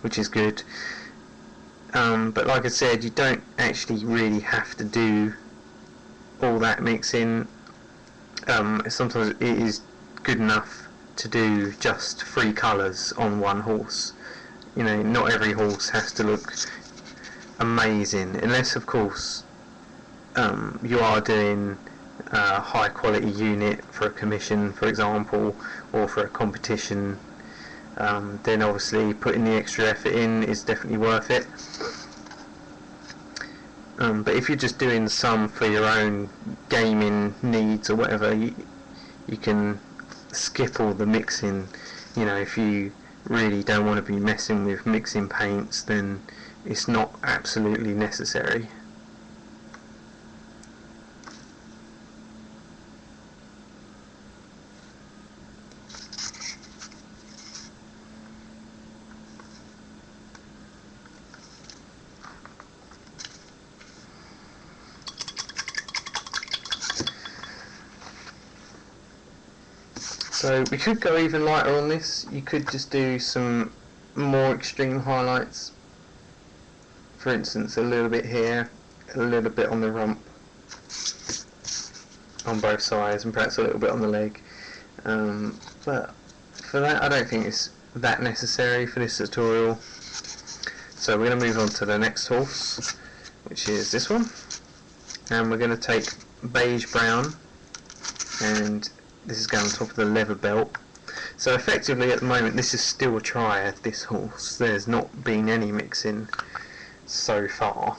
which is good. But like I said, you don't actually really have to do all that mixing. Sometimes it is good enough to do just 3 colours on one horse. You know, not every horse has to look amazing, unless of course you are doing a high quality unit for a commission, for example, or for a competition. Then obviously putting the extra effort in is definitely worth it. But if you're just doing some for your own gaming needs or whatever, you can skip all the mixing. You know, if you really don't want to be messing with mixing paints, then it's not absolutely necessary. So we could go even lighter on this. You could just do some more extreme highlights. For instance, a little bit here, a little bit on the rump, on both sides, and perhaps a little bit on the leg. But for that, I don't think it's that necessary for this tutorial. So we're going to move on to the next horse, which is this one, and we're going to take beige brown, and this is going on top of the leather belt. So effectively at the moment this is still a triad, this horse. There's not been any mixing so far.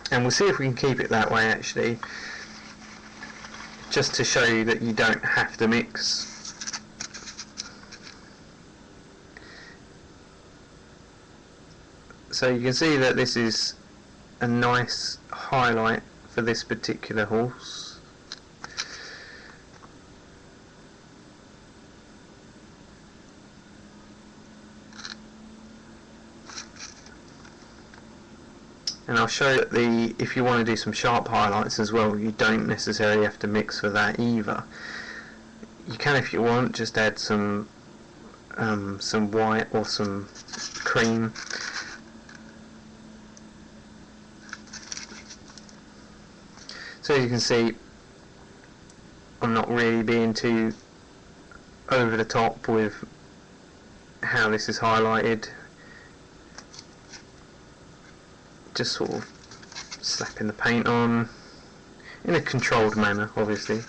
And we'll see if we can keep it that way actually, just to show you that you don't have to mix. So you can see that this is a nice highlight for this particular horse. And I'll show that if you want to do some sharp highlights as well, you don't necessarily have to mix for that either. You can, if you want, just add some white or some cream. So you can see I'm not really being too over the top with how this is highlighted. Just sort of slapping the paint on in a controlled manner, obviously.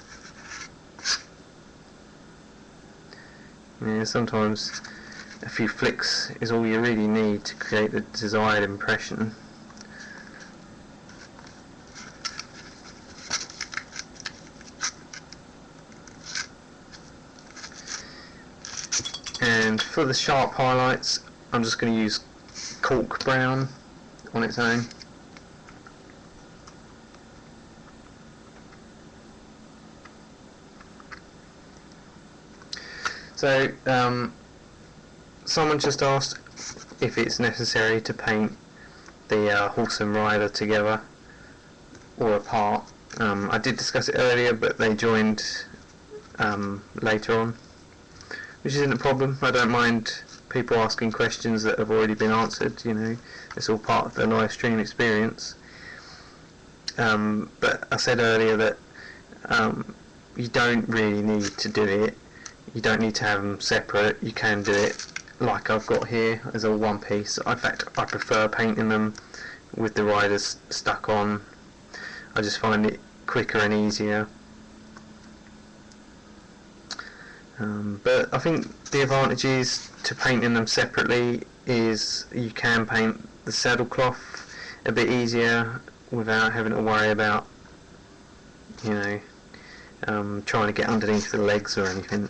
Yeah, sometimes a few flicks is all you really need to create the desired impression. And for the sharp highlights, I'm just going to use cork brown on its own. So someone just asked if it's necessary to paint the horse and rider together or apart. I did discuss it earlier, but they joined later on, which isn't a problem. I don't mind people asking questions that have already been answered, you know, it's all part of the live stream experience. But I said earlier that you don't really need to do it. You don't need to have them separate. You can do it like I've got here as a one piece. In fact, I prefer painting them with the riders stuck on. I just find it quicker and easier. But I think the advantages to painting them separately is you can paint the saddle cloth a bit easier without having to worry about, you know, trying to get underneath the legs or anything.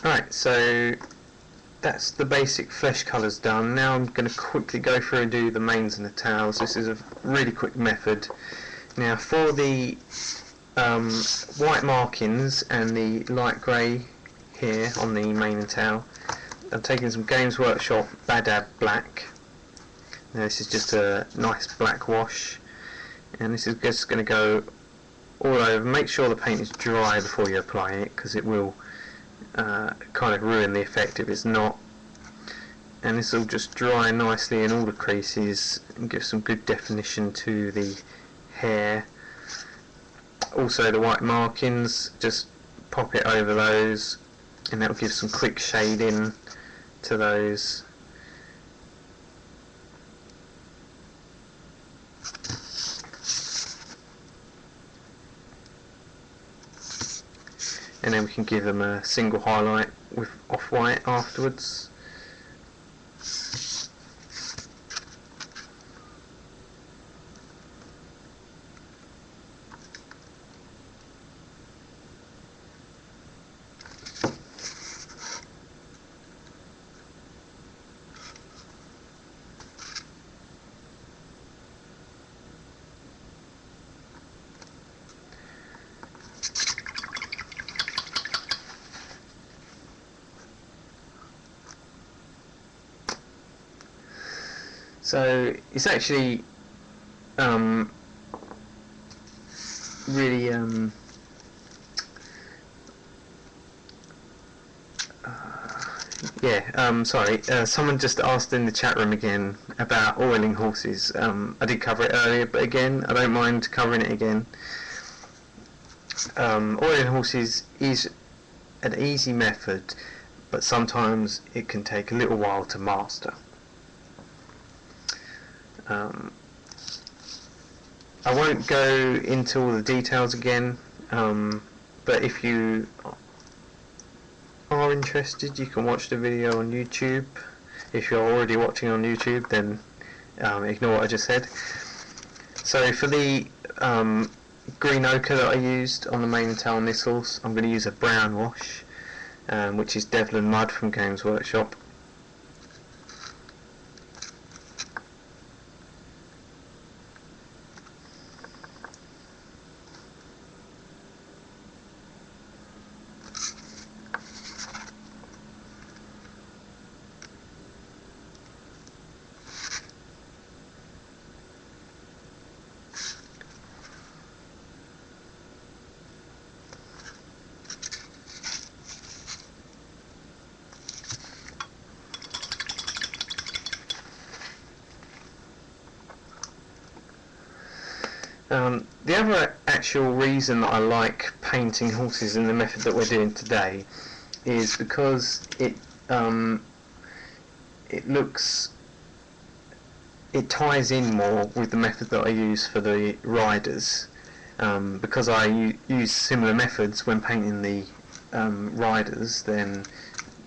Right, so that's the basic flesh colours done. Now I'm going to quickly go through and do the manes and the tails. This is a really quick method. Now for the white markings and the light grey here on the mane and tail, I'm taking some Games Workshop Badab Black. Now this is just a nice black wash, and this is just going to go all over. Make sure the paint is dry before you apply it, because it will kind of ruin the effect if it's not. And this will just dry nicely in all the creases and give some good definition to the hair. Also the white markings, just pop it over those, and that will give some quick shading to those. And then we can give them a single highlight with off-white afterwards. So it's actually really Sorry, someone just asked in the chat room again about oiling horses. I did cover it earlier, but again, I don't mind covering it again. Oiling horses is an easy method, but sometimes it can take a little while to master. I won't go into all the details again, but if you are interested, you can watch the video on YouTube. If you're already watching on YouTube, then ignore what I just said. So for the green ochre that I used on the mane and tail Thistles, I'm going to use a brown wash, which is Devlin Mud from Games Workshop. The other actual reason that I like painting horses in the method that we're doing today is because it ties in more with the method that I use for the riders, because I use similar methods when painting the riders, then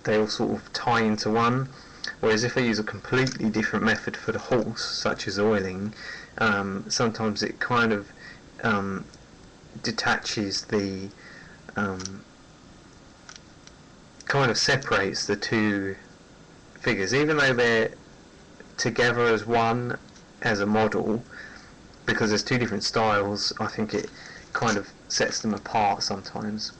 they all sort of tie into one. Whereas if I use a completely different method for the horse, such as oiling, sometimes it kind of detaches the kind of separates the two figures, even though they're together as one as a model, because there's two different styles. I think it kind of sets them apart sometimes.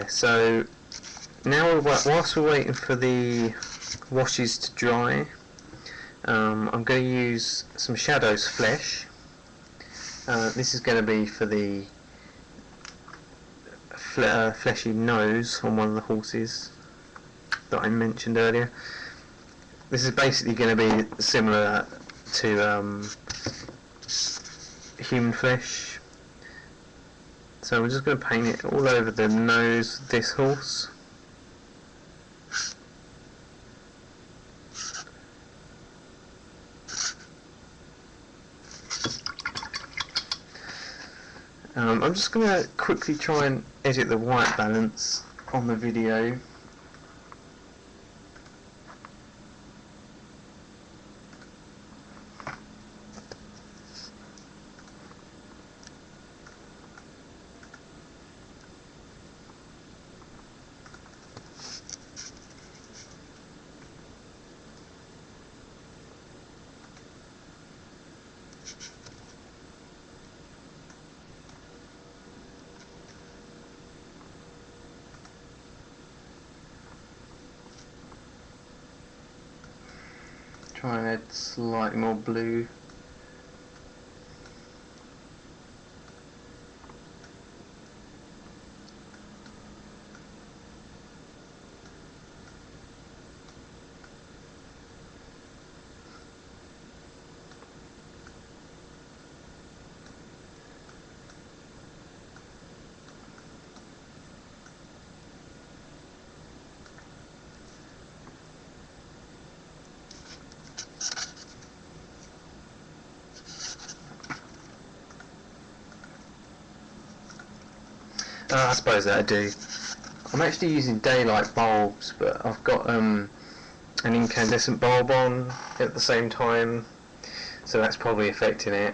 So now whilst we're waiting for the washes to dry, I'm going to use some Shadows Flesh. This is going to be for the fleshy nose on one of the horses that I mentioned earlier. This is basically going to be similar to human flesh. So we're just going to paint it all over the nose of this horse. I'm just going to quickly try and edit the white balance on the video. Try and add slightly more blue. I suppose that I do. I'm actually using daylight bulbs, but I've got an incandescent bulb on at the same time, so that's probably affecting it.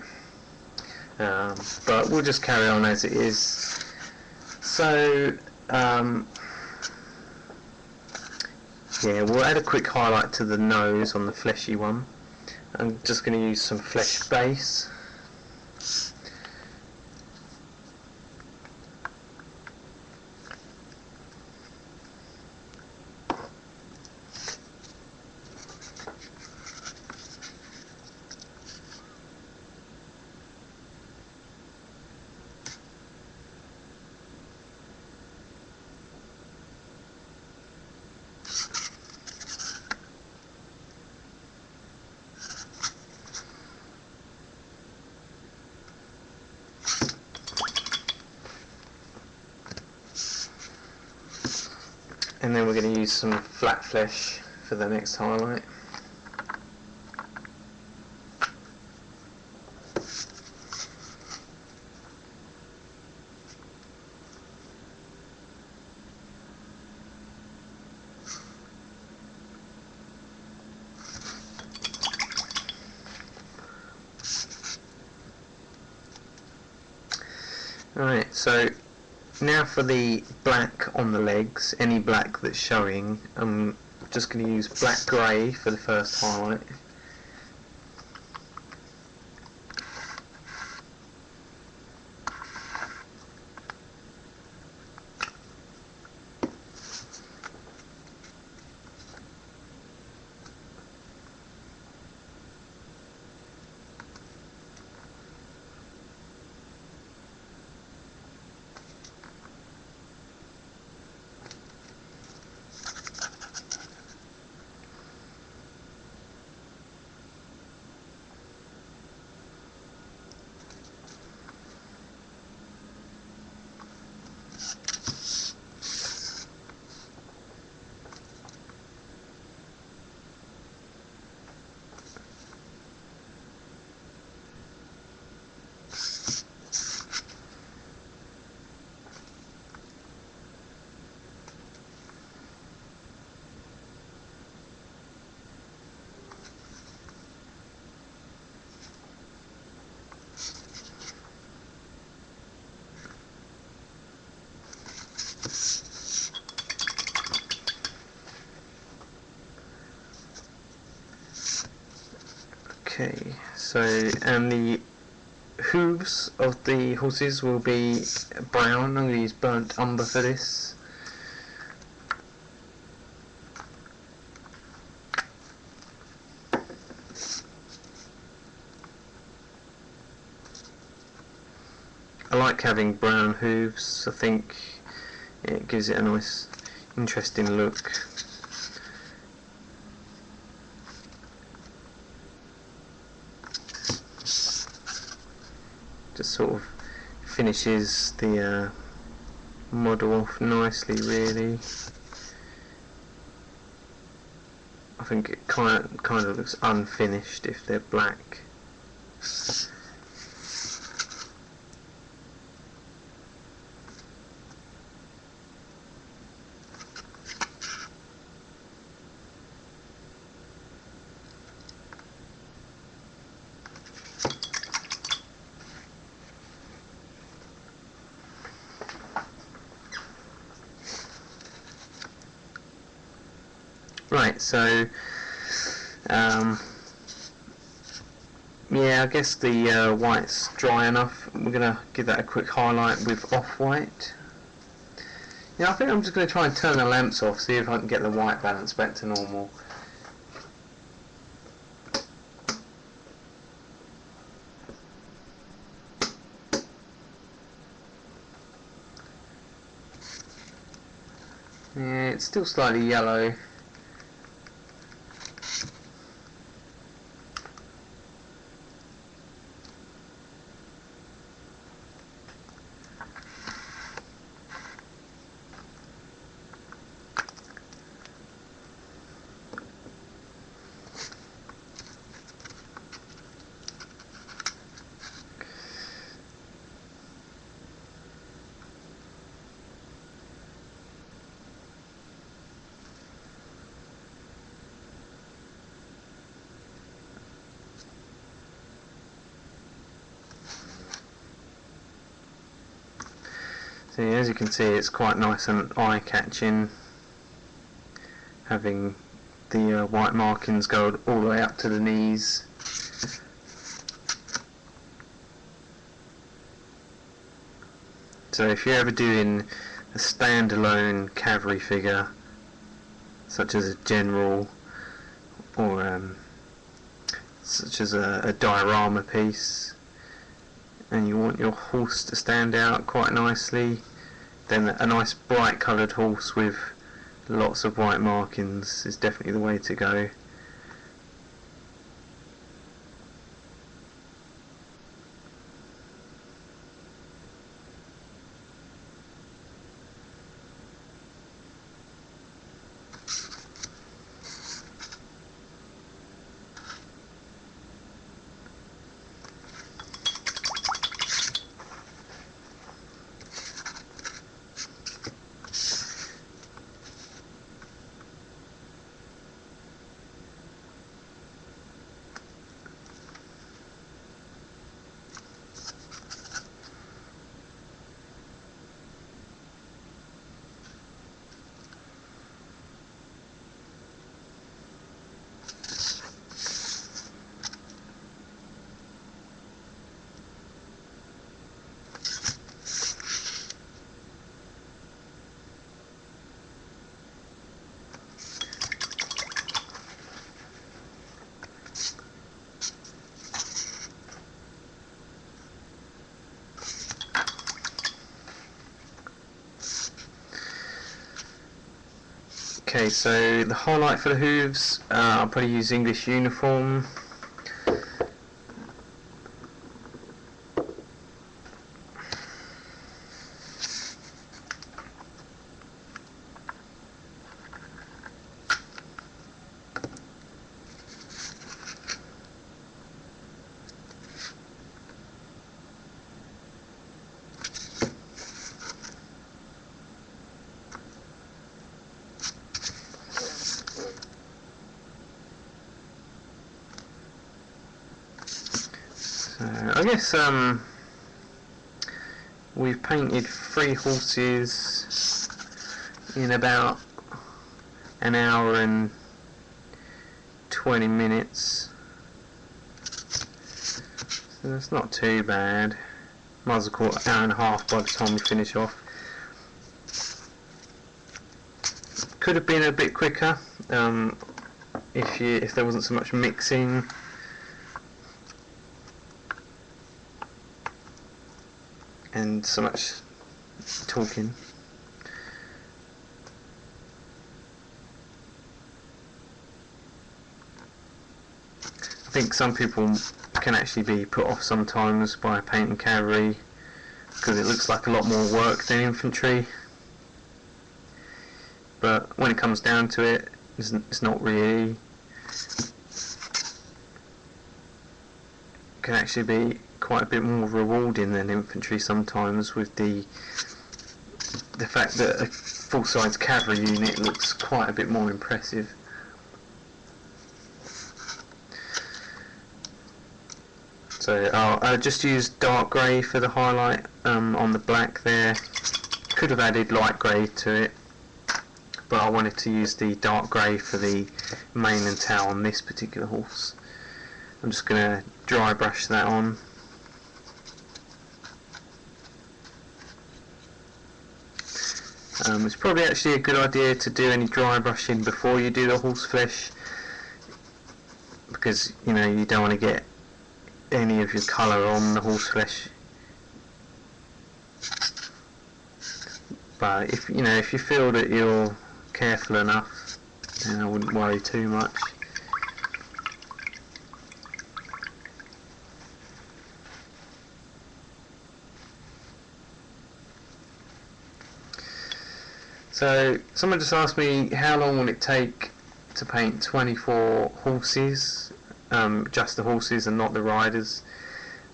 But we'll just carry on as it is. So we'll add a quick highlight to the nose on the fleshy one. I'm just going to use some flesh base. and then we're going to use some flat flesh for the next highlight. Alright, so now for the black on the legs, any black that's showing, I'm just going to use black grey for the first highlight. Okay, so, and the hooves of the horses will be brown. I'm going to use burnt umber for this. I like having brown hooves. I think it gives it a nice, interesting look. Just sort of finishes the model off nicely, really. I think it kind of looks unfinished if they're black. Right, so yeah, I guess the white's dry enough. We're going to give that a quick highlight with off-white. Yeah, I think I'm just going to try and turn the lamps off, see if I can get the white balance back to normal. Yeah, it's still slightly yellow. So yeah, as you can see, it's quite nice and eye-catching, having the white markings go all the way up to the knees. So if you're ever doing a standalone cavalry figure, such as a general, or such as a diorama piece, and you want your horse to stand out quite nicely, then a nice bright coloured horse with lots of white markings is definitely the way to go. Okay, so the highlight for the hooves, I'll probably use English uniform. I guess we've painted 3 horses in about an hour and 20 minutes, so that's not too bad. Might as well call it an hour and a half by the time we finish off. Could have been a bit quicker if there wasn't so much mixing. And so much talking. I think some people can actually be put off sometimes by painting cavalry because it looks like a lot more work than infantry, but when it comes down to it, it's not really. It can actually be quite a bit more rewarding than infantry sometimes, with the fact that a full-size cavalry unit looks quite a bit more impressive. So I'll just use dark grey for the highlight on the black there. Could have added light grey to it, but I wanted to use the dark grey for the mane and tail on this particular horse. I'm just going to dry brush that on. It's probably actually a good idea to do any dry brushing before you do the horse flesh, because you know you don't want to get any of your colour on the horse flesh. But if you feel that you're careful enough, then I wouldn't worry too much. So someone just asked me how long will it take to paint 24 horses, just the horses and not the riders.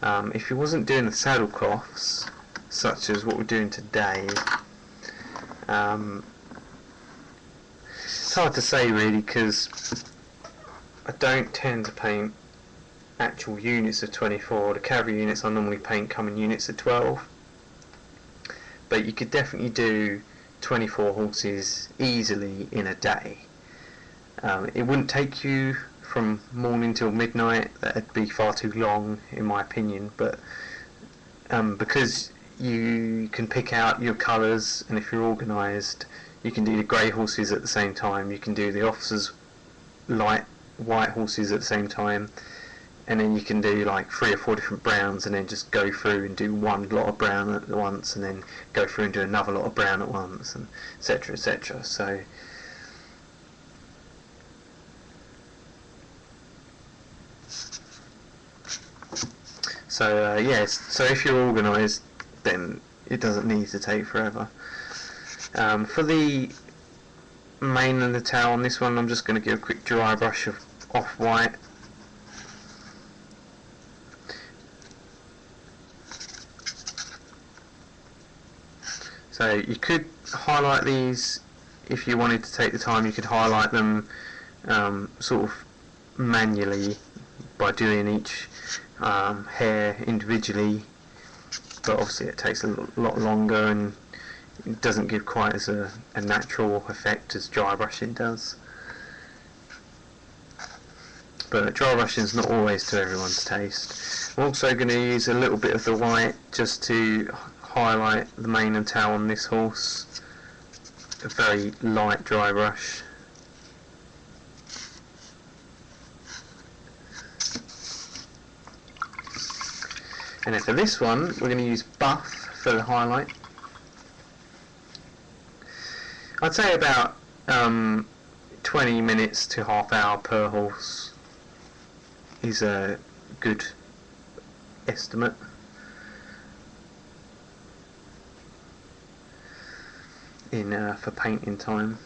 If you wasn't doing the saddle cloths, such as what we're doing today, it's hard to say really, because I don't tend to paint actual units of 24. The cavalry units I normally paint come in units of 12, but you could definitely do 24 horses easily in a day. It wouldn't take you from morning till midnight. That'd be far too long in my opinion, but because you can pick out your colours, and if you're organised, you can do the grey horses at the same time, you can do the officers' light white horses at the same time, and then you can do like 3 or 4 different browns, and then just go through and do one lot of brown at once, and then go through and do another lot of brown at once, and etc, etc. So yes, so if you're organised, then it doesn't need to take forever. For the mane and the tail on this one, I'm just going to give a quick dry brush of off-white. So you could highlight these if you wanted to take the time. You could highlight them sort of manually by doing each hair individually, but obviously it takes a lot longer and it doesn't give quite as a natural effect as dry brushing does. But dry brushing is not always to everyone's taste. I'm also going to use a little bit of the white just to highlight the mane and tail on this horse. A very light dry brush. And then for this one, we're going to use buff for the highlight. I'd say about 20 minutes to half hour per horse is a good estimate. For painting time.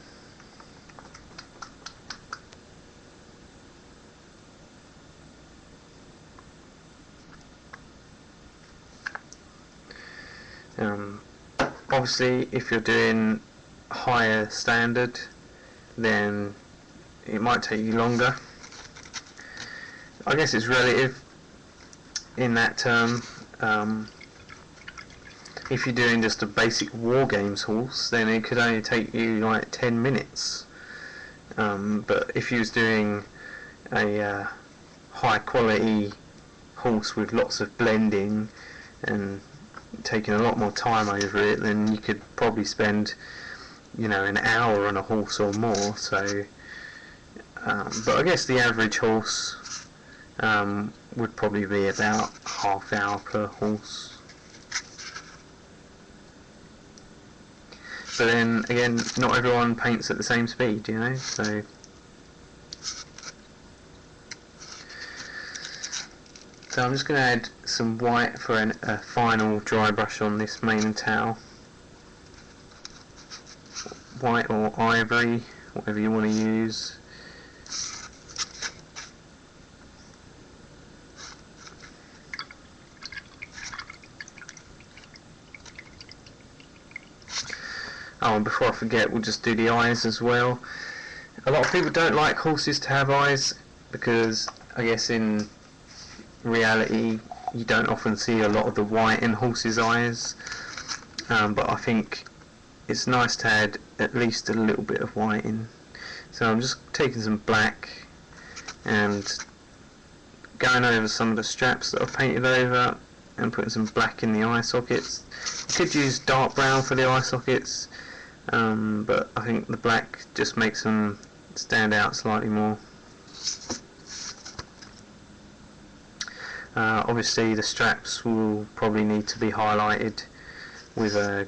Obviously if you're doing higher standard, then it might take you longer. I guess it's relative in that term. If you're doing just a basic war games horse, then it could only take you like 10 minutes. But if you was doing a high quality horse with lots of blending and taking a lot more time over it, then you could probably spend, you know, an hour on a horse or more. So, but I guess the average horse would probably be about half hour per horse. But then again, not everyone paints at the same speed, you know, so I'm just going to add some white for a final dry brush on this mane and tail. White or ivory, whatever you want to use. Oh, and before I forget, we'll just do the eyes as well. A lot of people don't like horses to have eyes because I guess in reality you don't often see a lot of the white in horses' eyes, but I think it's nice to add at least a little bit of white in. So I'm just taking some black and going over some of the straps that I've painted over and putting some black in the eye sockets. You could use dark brown for the eye sockets, but I think the black just makes them stand out slightly more. Obviously the straps will probably need to be highlighted with a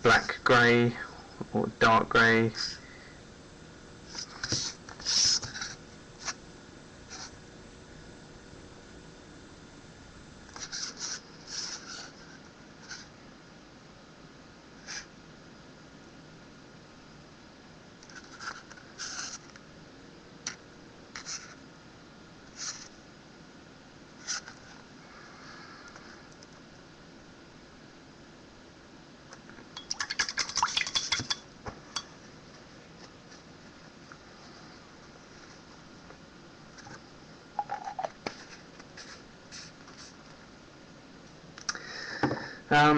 black grey or dark grey.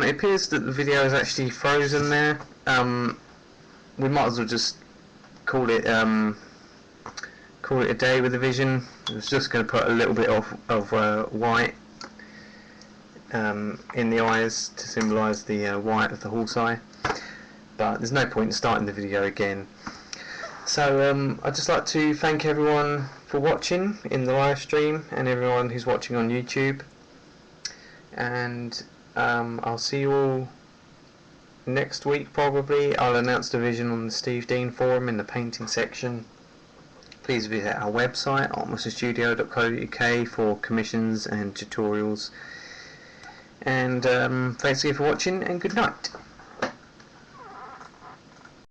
It appears that the video is actually frozen there. We might as well just call it a day with the vision. I was just going to put a little bit of white in the eyes to symbolise the white of the horse eye, but there's no point in starting the video again. So I'd just like to thank everyone for watching in the live stream and everyone who's watching on YouTube, and I'll see you all next week probably. I'll announce the vision on the Steve Dean forum in the painting section. Please visit our website artmasterstudio.co.uk for commissions and tutorials, and thanks again for watching and good night.